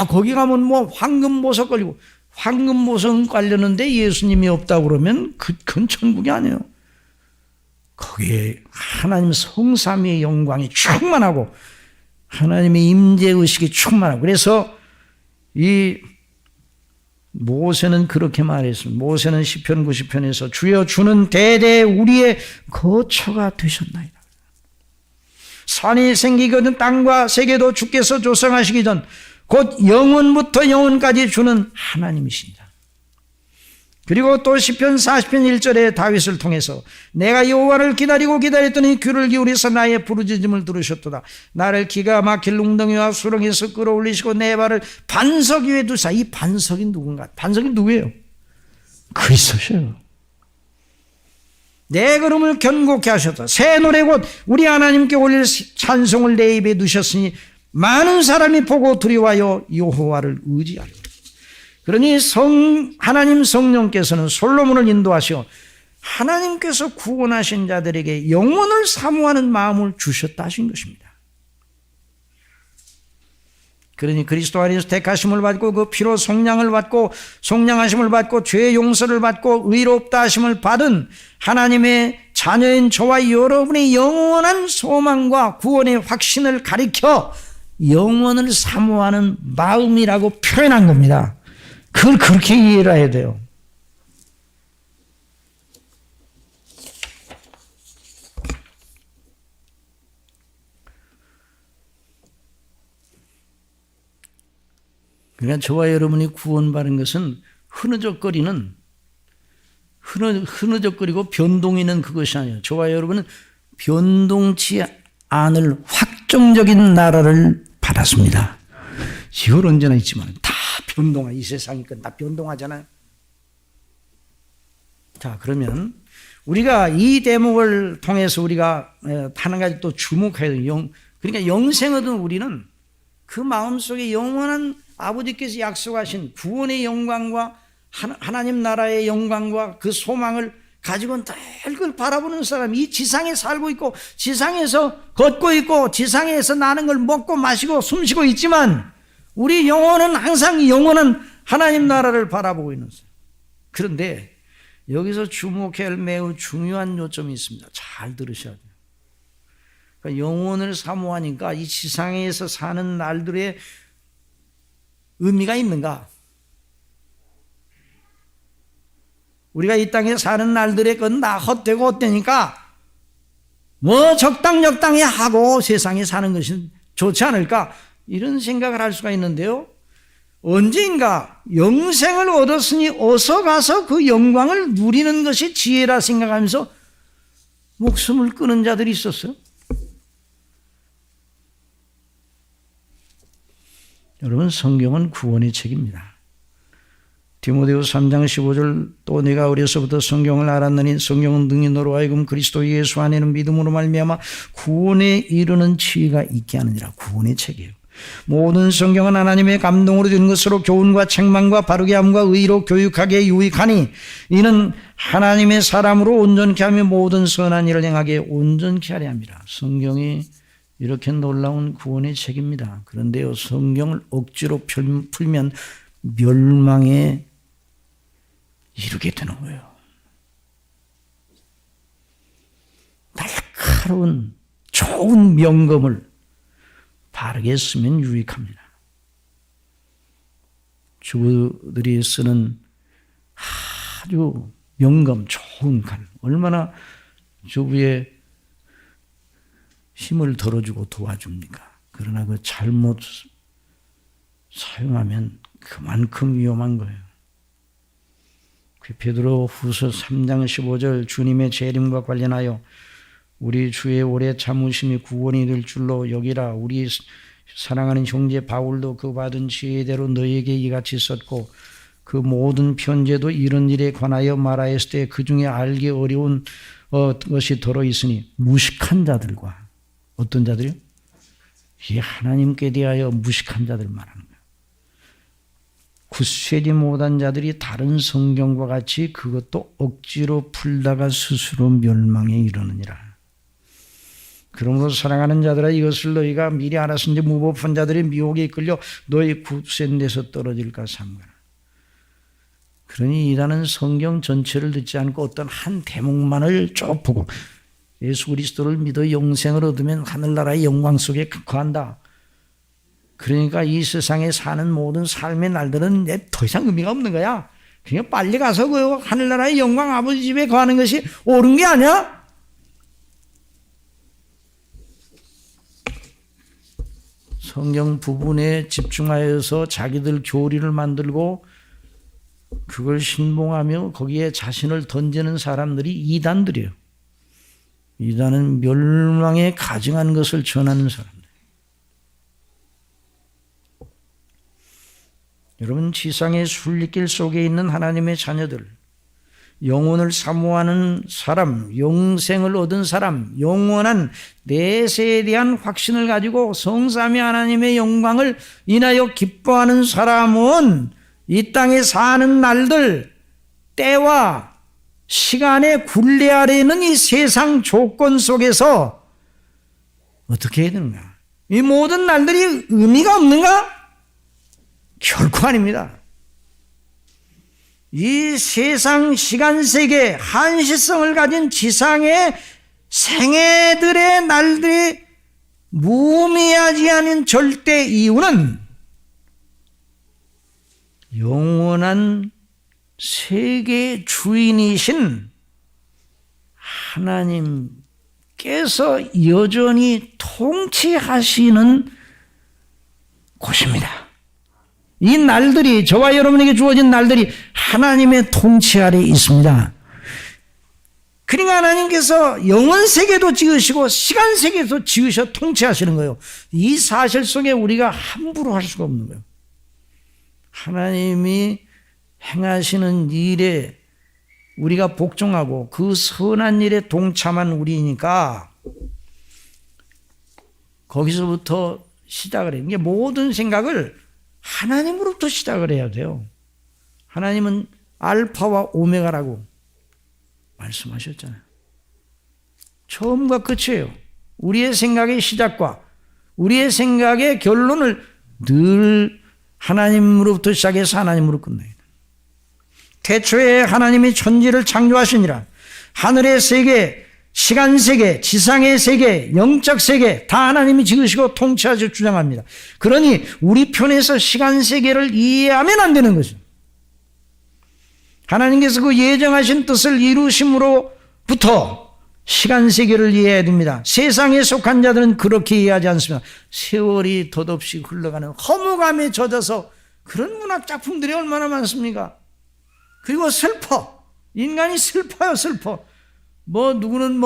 거기 가면 뭐 황금보석 걸리고, 황금보석 깔렸는데 예수님이 없다고 그러면 그건 천국이 아니에요. 거기에 하나님 성삼위의 영광이 충만하고 하나님의 임재의식이 충만하고, 그래서 이 모세는 그렇게 말했습니다. 모세는 시편 90편에서 주여 주는 대대 우리의 거처가 되셨나이다. 산이 생기거든 땅과 세계도 주께서 조성하시기 전 곧 영원부터 영원까지 주는 하나님이신다. 그리고 또 시편 40편 1절에 다윗을 통해서 내가 여호와를 기다리고 기다렸더니 귀를 기울이서 나의 부르짖음을 들으셨도다. 나를 기가 막힐 웅덩이와 수렁에서 끌어올리시고 내 발을 반석 위에 두사. 이 반석이 누군가? 반석이 누구예요? 그리스도셔요. 내 걸음을 견고케 하셨다. 새 노래 곧 우리 하나님께 올릴 찬송을 내 입에 두셨으니 많은 사람이 보고 두려워하여 여호와를 의지하려. 그러니 하나님 성령께서는 솔로몬을 인도하시어 하나님께서 구원하신 자들에게 영혼을 사모하는 마음을 주셨다 하신 것입니다. 그러니 그리스도 안에서 택하심을 받고 그 피로 속량을 받고 속량하심을 받고 죄 용서를 받고 의롭다 하심을 받은 하나님의 자녀인 저와 여러분의 영원한 소망과 구원의 확신을 가리켜 영원을 사모하는 마음이라고 표현한 겁니다. 그걸 그렇게 이해를 해야 돼요. 그러니까 저와 여러분이 구원받은 것은 흐느적거리고 변동이 있는 그것이 아니에요. 저와 여러분은 변동치 않을 확정적인 나라를 받았습니다. 이걸 언제나 있지만 다 변동하. 이 세상이 다 변동하잖아요. 자, 그러면 우리가 이 대목을 통해서 우리가 한 가지 또 주목해야 돼요. 그러니까 영생 얻은 우리는 그 마음속에 영원한 아버지께서 약속하신 구원의 영광과 하나님 나라의 영광과 그 소망을 가지고 늘 그걸 바라보는 사람이 이 지상에 살고 있고 지상에서 걷고 있고 지상에서 나는 걸 먹고 마시고 숨쉬고 있지만 우리 영혼은 항상 영원한 하나님 나라를 바라보고 있는 사람. 그런데 여기서 주목해야 할 매우 중요한 요점이 있습니다. 잘 들으셔야 돼요. 그러니까 영혼을 사모하니까 이 지상에서 사는 날들의 의미가 있는가? 우리가 이 땅에 사는 날들에 그건 다 헛되고 헛되니까 뭐 적당히 하고 세상에 사는 것이 좋지 않을까? 이런 생각을 할 수가 있는데요. 언젠가 영생을 얻었으니 어서 가서 그 영광을 누리는 것이 지혜라 생각하면서 목숨을 끊은 자들이 있었어요. 여러분, 성경은 구원의 책입니다. 디모데후서 3장 15절 또 내가 어려서부터 성경을 알았느니 성경은 능히 너로 하여금 그리스도 예수 안에는 믿음으로 말미암아 구원에 이르는 지혜가 있게 하느니라. 구원의 책이에요. 모든 성경은 하나님의 감동으로 된 것으로 교훈과 책망과 바르게 함과 의로 교육하기에 유익하니 이는 하나님의 사람으로 온전케 하며 모든 선한 일을 행하게 온전케 하려 함이라. 성경이 이렇게 놀라운 구원의 책입니다. 그런데요, 성경을 억지로 풀면 멸망에 이르게 되는 거예요. 날카로운 좋은 명검을 바르게 쓰면 유익합니다. 주부들이 쓰는 아주 명검 좋은 칼, 얼마나 주부의 힘을 덜어주고 도와줍니까? 그러나 그 잘못 사용하면 그만큼 위험한 거예요. 베드로 후서 3장 15절 주님의 재림과 관련하여 우리 주의 오래 참으심이 구원이 될 줄로 여기라. 우리 사랑하는 형제 바울도 그 받은 지혜대로 너에게 이같이 썼고 그 모든 편지에도 이런 일에 관하여 말하였을 때 그 중에 알기 어려운 것이 들어있으니 무식한 자들과 어떤 자들이요? 이 하나님께 대하여 무식한 자들 말하는 거예요. 굳세지 못한 자들이 다른 성경과 같이 그것도 억지로 풀다가 스스로 멸망에 이르느니라. 그러므로 사랑하는 자들아 이것을 너희가 미리 알았은지 무법한 자들의 미혹에 이끌려 너희 굳센 데서 떨어질까 삼가라. 그러니 이단은 성경 전체를 듣지 않고 어떤 한 대목만을 쭉 보고 예수 그리스도를 믿어 영생을 얻으면 하늘나라의 영광 속에 거한다. 그러니까 이 세상에 사는 모든 삶의 날들은 이제 더 이상 의미가 없는 거야. 그냥 빨리 가서 그 하늘나라의 영광 아버지 집에 거하는 것이 옳은 게 아니야? 성경 부분에 집중하여서 자기들 교리를 만들고 그걸 신봉하며 거기에 자신을 던지는 사람들이 이단들이에요. 이단은 멸망에 가증한 것을 전하는 사람들. 여러분, 지상의 순리길 속에 있는 하나님의 자녀들, 영혼을 사모하는 사람, 영생을 얻은 사람, 영원한 내세에 대한 확신을 가지고 성삼위 하나님의 영광을 인하여 기뻐하는 사람은 이 땅에 사는 날들, 때와 시간의 굴레 아래 있는 이 세상 조건 속에서 어떻게 해야 되는가? 이 모든 날들이 의미가 없는가? 결코 아닙니다. 이 세상 시간 세계 한시성을 가진 지상의 생애들의 날들이 무의미하지 않은 절대 이유는 영원한 세계의 주인이신 하나님께서 여전히 통치하시는 곳입니다. 이 날들이, 저와 여러분에게 주어진 날들이 하나님의 통치 아래 있습니다. 그러니까 하나님께서 영원 세계도 지으시고 시간 세계도 지으셔 통치하시는 거예요. 이 사실 속에 우리가 함부로 할 수가 없는 거예요. 하나님이 행하시는 일에 우리가 복종하고 그 선한 일에 동참한 우리니까 거기서부터 시작을 해요. 이게 모든 생각을 하나님으로부터 시작을 해야 돼요. 하나님은 알파와 오메가라고 말씀하셨잖아요. 처음과 끝이에요. 우리의 생각의 시작과 우리의 생각의 결론을 늘 하나님으로부터 시작해서 하나님으로 끝나요. 태초에 하나님이 천지를 창조하시니라. 하늘의 세계, 시간 세계, 지상의 세계, 영적 세계 다 하나님이 지으시고 통치하시고 주장합니다. 그러니 우리 편에서 시간 세계를 이해하면 안 되는 거죠. 하나님께서 그 예정하신 뜻을 이루심으로부터 시간 세계를 이해해야 됩니다. 세상에 속한 자들은 그렇게 이해하지 않습니다. 세월이 덧없이 흘러가는 허무감에 젖어서 그런 문학 작품들이 얼마나 많습니까? 그리고 슬퍼. 인간이 슬퍼요, 슬퍼. 누구는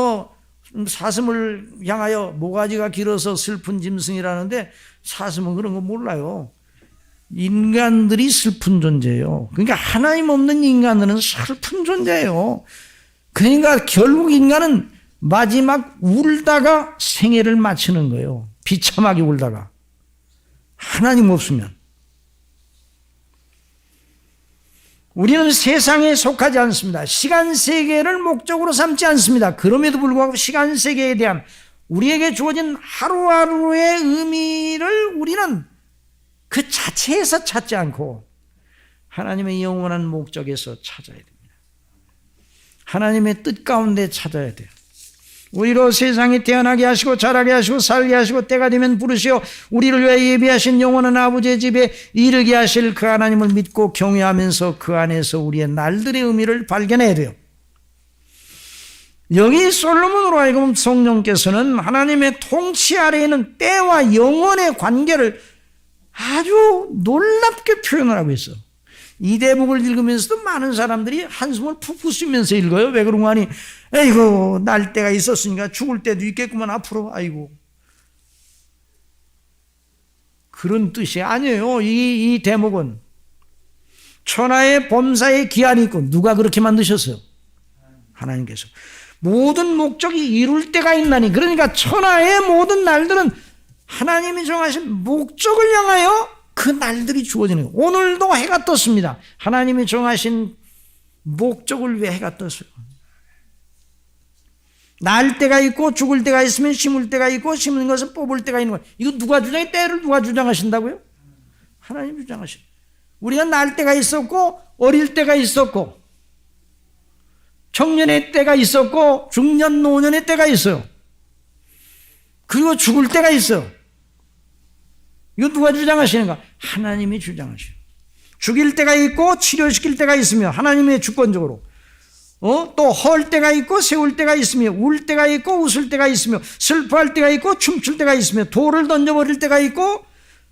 사슴을 향하여 모가지가 길어서 슬픈 짐승이라는데 사슴은 그런 거 몰라요. 인간들이 슬픈 존재예요. 그러니까 하나님 없는 인간들은 슬픈 존재예요. 그러니까 결국 인간은 마지막 울다가 생애를 마치는 거예요. 비참하게 울다가. 하나님 없으면. 우리는 세상에 속하지 않습니다. 시간 세계를 목적으로 삼지 않습니다. 그럼에도 불구하고 시간 세계에 대한 우리에게 주어진 하루하루의 의미를 우리는 그 자체에서 찾지 않고 하나님의 영원한 목적에서 찾아야 됩니다. 하나님의 뜻 가운데 찾아야 돼요. 우리로 세상에 태어나게 하시고 자라게 하시고 살게 하시고 때가 되면 부르시어 우리를 위해 예비하신 영원한 아버지의 집에 이르게 하실 그 하나님을 믿고 경외하면서 그 안에서 우리의 날들의 의미를 발견해야 돼요. 여기 솔로몬으로 하여금 성령께서는 하나님의 통치 아래에 있는 때와 영원의 관계를 아주 놀랍게 표현을 하고 있어. 이 대목을 읽으면서도 많은 사람들이 한숨을 푹푹 쉬면서 읽어요. 왜 그런가 하니 아이고 날 때가 있었으니까 죽을 때도 있겠구만 앞으로. 아이고 그런 뜻이 아니에요. 이 대목은 천하의 범사에 기한이 있고 누가 그렇게 만드셨어요? 하나님께서. 모든 목적이 이룰 때가 있나니 그러니까 천하의 모든 날들은 하나님이 정하신 목적을 향하여 그 날들이 주어지는 거예요. 오늘도 해가 떴습니다. 하나님이 정하신 목적을 위해 해가 떴어요. 날 때가 있고 죽을 때가 있으면 심을 때가 있고 심는 것은 뽑을 때가 있는 거예요. 이거 누가 주장해? 때를 누가 주장하신다고요? 하나님이 주장하셔요. 우리가 날 때가 있었고 어릴 때가 있었고 청년의 때가 있었고 중년 노년의 때가 있어요. 그리고 죽을 때가 있어요. 이거 누가 주장하시는가? 하나님이 주장하셔요. 죽일 때가 있고 치료시킬 때가 있으며 하나님의 주권적으로 또 헐 때가 있고 세울 때가 있으며 울 때가 있고 웃을 때가 있으며 슬퍼할 때가 있고 춤출 때가 있으며 돌을 던져버릴 때가 있고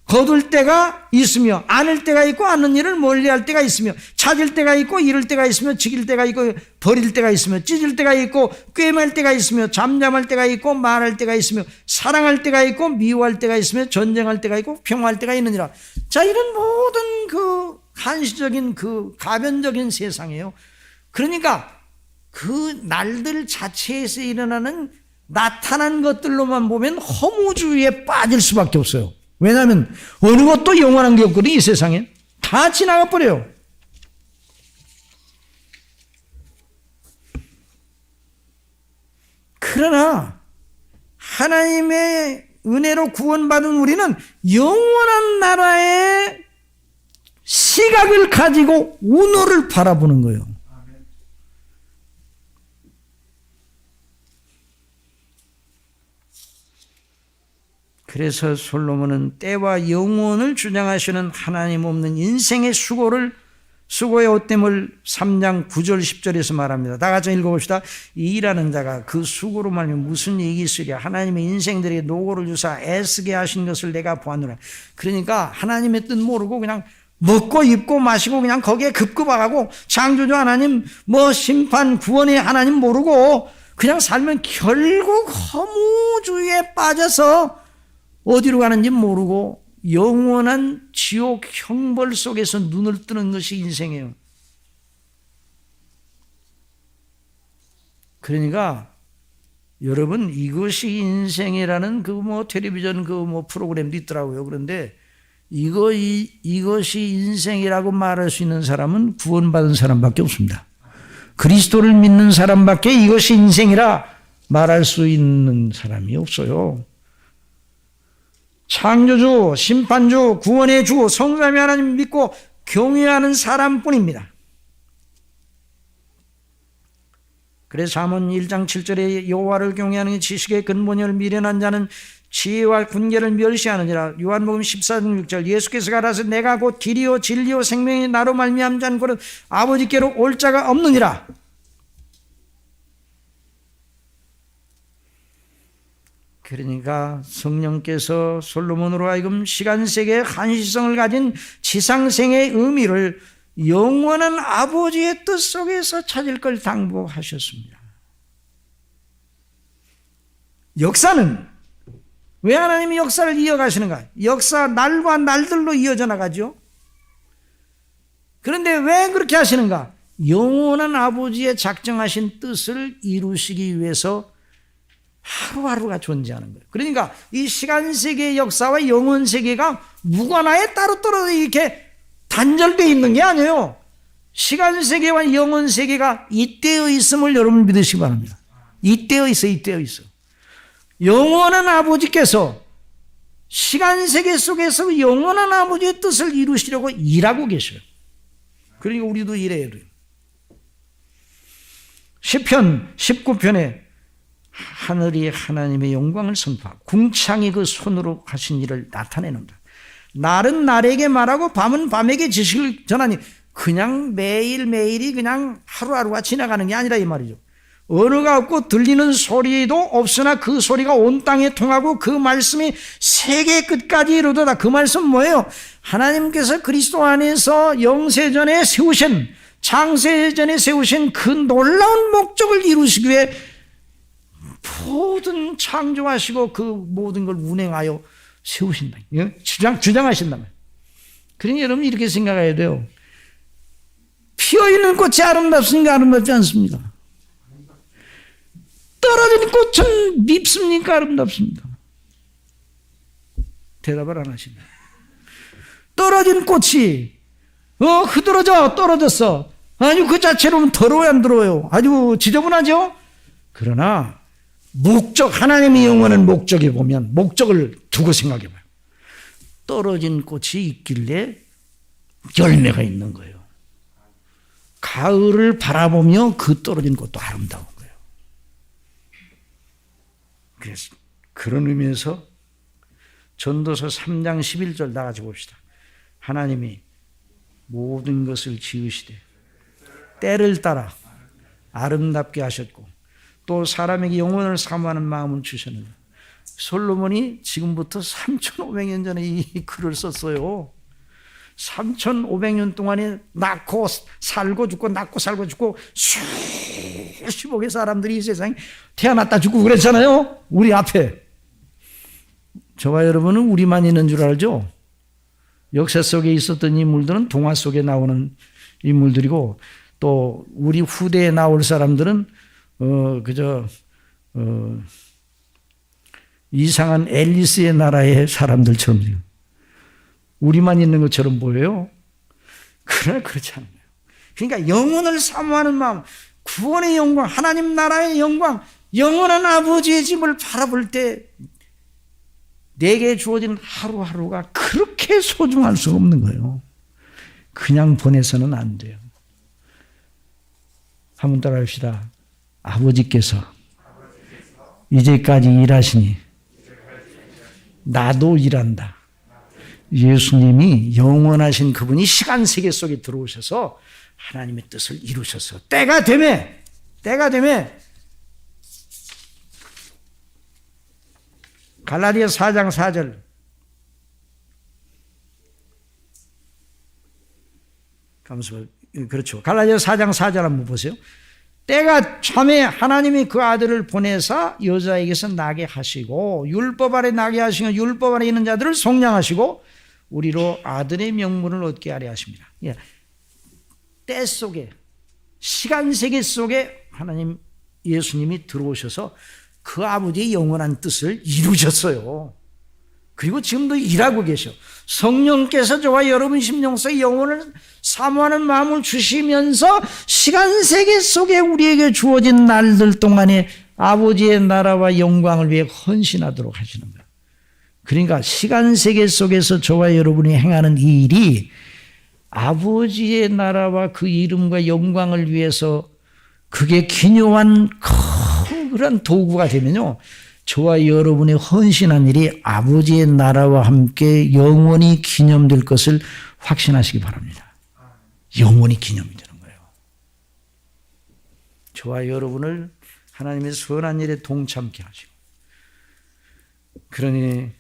거둘 때가 있으며 않을 때가 있고 않는 일을 멀리할 때가 있으며 찾을 때가 있고 잃을 때가 있으며 지킬 때가 있고 버릴 때가 있으며 찢을 때가 있고 꿰맬 때가 있으며 잠잠할 때가 있고 말할 때가 있으며 사랑할 때가 있고 미워할 때가 있으며 전쟁할 때가 있고 평화할 때가 있느니라. 자, 이런 모든 그 한시적인 그 가변적인 세상이에요. 그러니까 그 날들 자체에서 일어나는 나타난 것들로만 보면 허무주의에 빠질 수밖에 없어요. 왜냐하면 어느 것도 영원한 게 없거든요. 이 세상에 다 지나가 버려요. 그러나 하나님의 은혜로 구원받은 우리는 영원한 나라의 시각을 가지고 운호를 바라보는 거예요. 그래서 솔로몬은 때와 영원을 주장하시는 하나님 없는 인생의 수고의 헛됨을 3장 9절 10절에서 말합니다. 다 같이 읽어봅시다. 이 일하는 자가 그 수고로 말하면 무슨 이익이 있으랴. 하나님의 인생들에게 노고를 주사 애쓰게 하신 것을 내가 보았노라. 그러니까 하나님의 뜻 모르고 그냥 먹고 입고 마시고 그냥 거기에 급급하고 창조주 하나님 심판 구원의 하나님 모르고 그냥 살면 결국 허무주의에 빠져서 어디로 가는지 모르고 영원한 지옥 형벌 속에서 눈을 뜨는 것이 인생이에요. 그러니까 여러분, 이것이 인생이라는 텔레비전 프로그램도 있더라고요. 그런데 이것이 인생이라고 말할 수 있는 사람은 구원받은 사람밖에 없습니다. 그리스도를 믿는 사람밖에 이것이 인생이라 말할 수 있는 사람이 없어요. 창조주, 심판주, 구원의 주, 성삼위 하나님 믿고 경외하는 사람뿐입니다. 그래서 잠언 1장 7절에 여호와를 경외하는 지식의 근본을 미련한 자는 지혜와 군계를 멸시하느니라. 요한복음 14장 6절 예수께서 가라서 내가 곧 길이요 진리요 생명이 나로 말미암지 않고는 아버지께로 올 자가 없느니라. 그러니까 성령께서 솔로몬으로 하여금 시간세계의 한시성을 가진 지상생의 의미를 영원한 아버지의 뜻 속에서 찾을 걸 당부하셨습니다. 역사는 왜 하나님이 역사를 이어가시는가? 역사 날과 날들로 이어져 나가죠. 그런데 왜 그렇게 하시는가? 영원한 아버지의 작정하신 뜻을 이루시기 위해서 하루하루가 존재하는 거예요. 그러니까 이 시간세계의 역사와 영혼세계가 무관하에 따로 떨어져 이렇게 단절되어 있는 게 아니에요. 시간세계와 영혼세계가 이때에 있음을 여러분 믿으시기 바랍니다. 이때에 있어. 영원한 아버지께서 시간세계 속에서 영원한 아버지의 뜻을 이루시려고 일하고 계셔요. 그러니까 우리도 일해야 돼요. 시편 19편에 하늘이 하나님의 영광을 선포하고 궁창이 그 손으로 하신 일을 나타내는다. 날은 날에게 말하고 밤은 밤에게 지식을 전하니 그냥 매일매일이 그냥 하루하루가 지나가는 게 아니라 이 말이죠. 언어가 없고 들리는 소리도 없으나 그 소리가 온 땅에 통하고 그 말씀이 세계 끝까지 이르도다. 그 말씀 뭐예요? 하나님께서 그리스도 안에서 영세전에 세우신 창세전에 세우신 그 놀라운 목적을 이루시기 위해 모든 창조하시고 그 모든 걸 운행하여 세우신다. 주장하신단 말이에요. 그러니 여러분 이렇게 생각해야 돼요. 피어있는 꽃이 아름답습니까? 아름답지 않습니까? 떨어진 꽃은 밉습니까? 아름답습니까? 대답을 안 하시네. 떨어진 꽃이 떨어졌어. 아니 그 자체로는 더러워요, 안 더러워요? 아주 지저분하죠? 그러나 목적, 하나님의 영원한 목적에 보면 목적을 두고 생각해 봐요. 떨어진 꽃이 있길래 열매가 있는 거예요. 가을을 바라보며 그 떨어진 꽃도 아름다운 거예요. 그래서 그런 의미에서 전도서 3장 11절 나가지 봅시다. 하나님이 모든 것을 지으시되 때를 따라 아름답게 하셨고 또 사람에게 영혼을 사모하는 마음을 주셨느니라. 솔로몬이 지금부터 3,500년 전에 이 글을 썼어요. 3,500년 동안에 낳고 살고 죽고 낳고 살고 죽고 수십억의 사람들이 이 세상에 태어났다 죽고 그랬잖아요. 우리 앞에. 저와 여러분은 우리만 있는 줄 알죠? 역사 속에 있었던 인물들은 동화 속에 나오는 인물들이고, 또 우리 후대에 나올 사람들은 그저 이상한 앨리스의 나라의 사람들처럼 우리만 있는 것처럼 보여요. 그러나 그렇지 않아요. 그러니까 영혼을 사모하는 마음, 구원의 영광, 하나님 나라의 영광, 영원한 아버지의 집을 바라볼 때 내게 주어진 하루하루가 그렇게 소중할 수 없는 거예요. 그냥 보내서는 안 돼요. 한번 따라 합시다. 아버지께서 이제까지 일하시니 나도 일한다. 예수님이 영원하신 그분이 시간 세계 속에 들어오셔서 하나님의 뜻을 이루셔서 때가 되매 갈라디아 4장 4절 그렇죠. 갈라디아 4장 4절 한번 보세요. 때가 참에 하나님이 그 아들을 보내사 여자에게서 나게 하시고 율법 아래 나게 하시고 율법 아래 있는 자들을 속량하시고 우리로 아들의 명분을 얻게 하려 하십니다. 때 속에 시간 세계 속에 하나님 예수님이 들어오셔서 그 아버지의 영원한 뜻을 이루셨어요. 그리고 지금도 일하고 계셔. 성령께서 저와 여러분 심령 속에 영혼을 사모하는 마음을 주시면서 시간 세계 속에 우리에게 주어진 날들 동안에 아버지의 나라와 영광을 위해 헌신하도록 하시는 거예요. 그러니까 시간 세계 속에서 저와 여러분이 행하는 이 일이 아버지의 나라와 그 이름과 영광을 위해서 그게 기묘한 그런 도구가 되면요, 저와 여러분의 헌신한 일이 아버지의 나라와 함께 영원히 기념될 것을 확신하시기 바랍니다. 영원히 기념이 되는 거예요. 저와 여러분을 하나님의 선한 일에 동참케 하시고, 그러니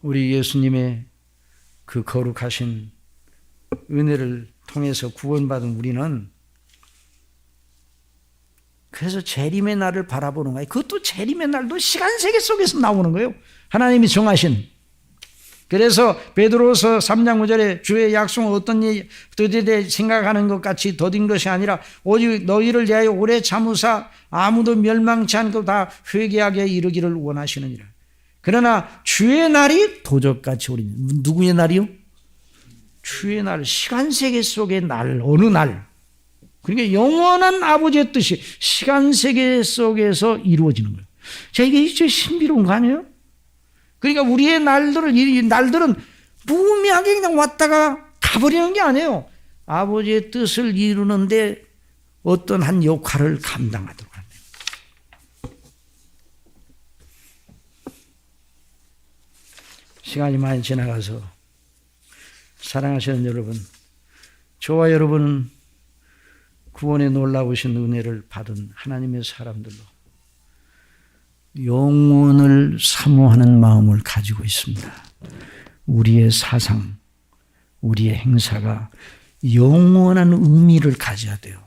우리 예수님의 그 거룩하신 은혜를 통해서 구원받은 우리는 그래서 재림의 날을 바라보는 거예요. 그것도 재림의 날도 시간 세계 속에서 나오는 거예요. 하나님이 정하신. 그래서 베드로서 3장 5절에 주의 약속은 어떤 일 더디되 생각하는 것 같이 더딘 것이 아니라 오직 너희를 대하여 오래 참으사 아무도 멸망치 않고 다 회개하게 이르기를 원하시느니라. 그러나 주의 날이 도적같이 오리니. 누구의 날이요? 주의 날, 시간 세계 속의 날, 어느 날. 그러니까 영원한 아버지의 뜻이 시간 세계 속에서 이루어지는 거예요. 자, 이게 진짜 신비로운 거 아니에요? 그러니까 우리의 이 날들은 무의미하게 그냥 왔다가 가버리는 게 아니에요. 아버지의 뜻을 이루는데 어떤 한 역할을 감당하도록 합니다. 시간이 많이 지나가서 사랑하시는 여러분, 저와 여러분은 구원의 놀라우신 은혜를 받은 하나님의 사람들로 영혼을 사모하는 마음을 가지고 있습니다. 우리의 사상, 우리의 행사가 영원한 의미를 가져야 돼요.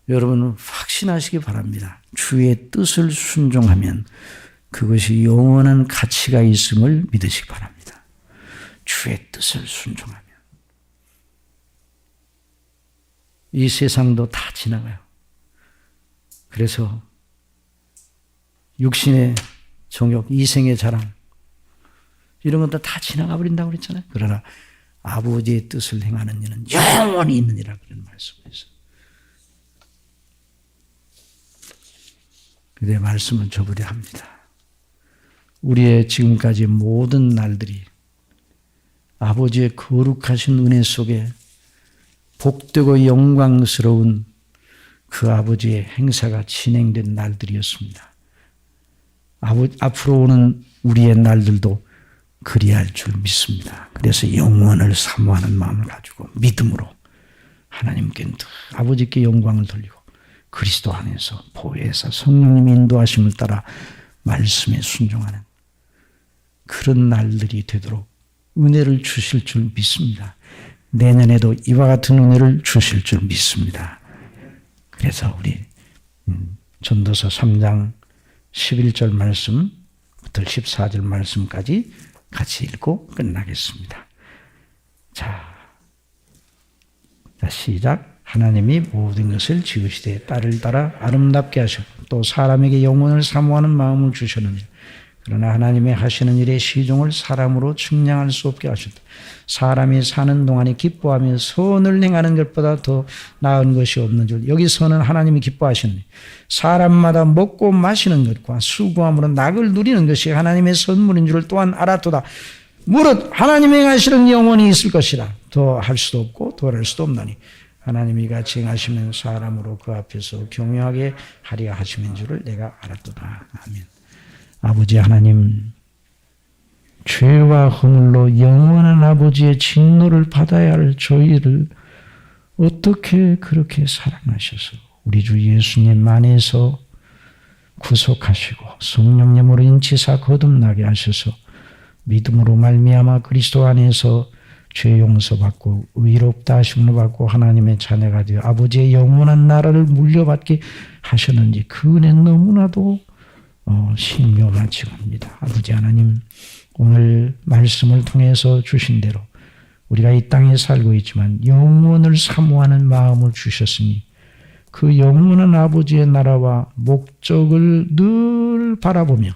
여러분은 확신하시기 바랍니다. 주의 뜻을 순종하면 그것이 영원한 가치가 있음을 믿으시기 바랍니다. 주의 뜻을 순종하면. 이 세상도 다 지나가요. 그래서 육신의 정욕, 이생의 자랑 이런 것도 다 지나가 버린다고 그랬잖아요. 그러나 아버지의 뜻을 행하는 이는 영원히 있느니라 그런 말씀에서 그의 말씀은 저버려 합니다. 우리의 지금까지 모든 날들이 아버지의 거룩하신 은혜 속에 복되고 영광스러운 그 아버지의 행사가 진행된 날들이었습니다. 앞으로 오는 우리의 날들도 그리할 줄 믿습니다. 그래서 영원을 사모하는 마음을 가지고 믿음으로 하나님께 아버지께 영광을 돌리고 그리스도 안에서 보혜사 성령님의 인도하심을 따라 말씀에 순종하는 그런 날들이 되도록 은혜를 주실 줄 믿습니다. 내년에도 이와 같은 은혜를 주실 줄 믿습니다. 그래서 우리 전도서 3장 11절 말씀부터 14절 말씀까지 같이 읽고 끝나겠습니다. 자, 시작. 하나님이 모든 것을 지으시되 딸을 따라 아름답게 하시고 또 사람에게 영혼을 사모하는 마음을 주셨느니라. 그러나 하나님의 하시는 일의 시종을 사람으로 측량할 수 없게 하셨다. 사람이 사는 동안에 기뻐하며 선을 행하는 것보다 더 나은 것이 없는 줄. 여기서는 하나님이 기뻐하시는 사람마다 먹고 마시는 것과 수고함으로 낙을 누리는 것이 하나님의 선물인 줄을 또한 알았도다. 무릇 하나님의 행하시는 영원히 있을 것이라. 더 할 수도 없고 덜 할 수도 없나니 하나님이 이같이 행하시면 사람으로 그 앞에서 경외하게 하리라 하심인 줄을 내가 알았도다. 아멘. 아버지 하나님, 죄와 허물로 영원한 아버지의 진노를 받아야 할 저희를 어떻게 그렇게 사랑하셔서 우리 주 예수님 안에서 구속하시고 성령님으로 인치사 거듭나게 하셔서 믿음으로 말미암아 그리스도 안에서 죄 용서받고 의롭다 하심을 받고 하나님의 자녀가 되어 아버지의 영원한 나라를 물려받게 하셨는지 그 은혜 너무나도 신묘만치겁니다. 아버지 하나님, 오늘 말씀을 통해서 주신 대로 우리가 이 땅에 살고 있지만 영원을 사모하는 마음을 주셨으니 그 영원한 아버지의 나라와 목적을 늘 바라보며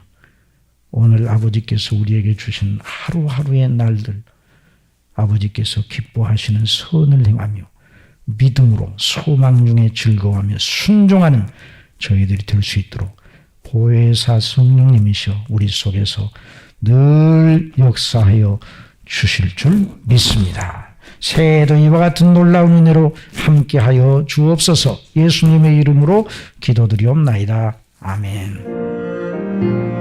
오늘 아버지께서 우리에게 주신 하루하루의 날들 아버지께서 기뻐하시는 선을 행하며 믿음으로 소망 중에 즐거워하며 순종하는 저희들이 될 수 있도록 보혜사 성령님이셔 우리 속에서 늘 역사하여 주실 줄 믿습니다. 새해에도 이와 같은 놀라운 은혜로 함께하여 주옵소서. 예수님의 이름으로 기도드리옵나이다. 아멘.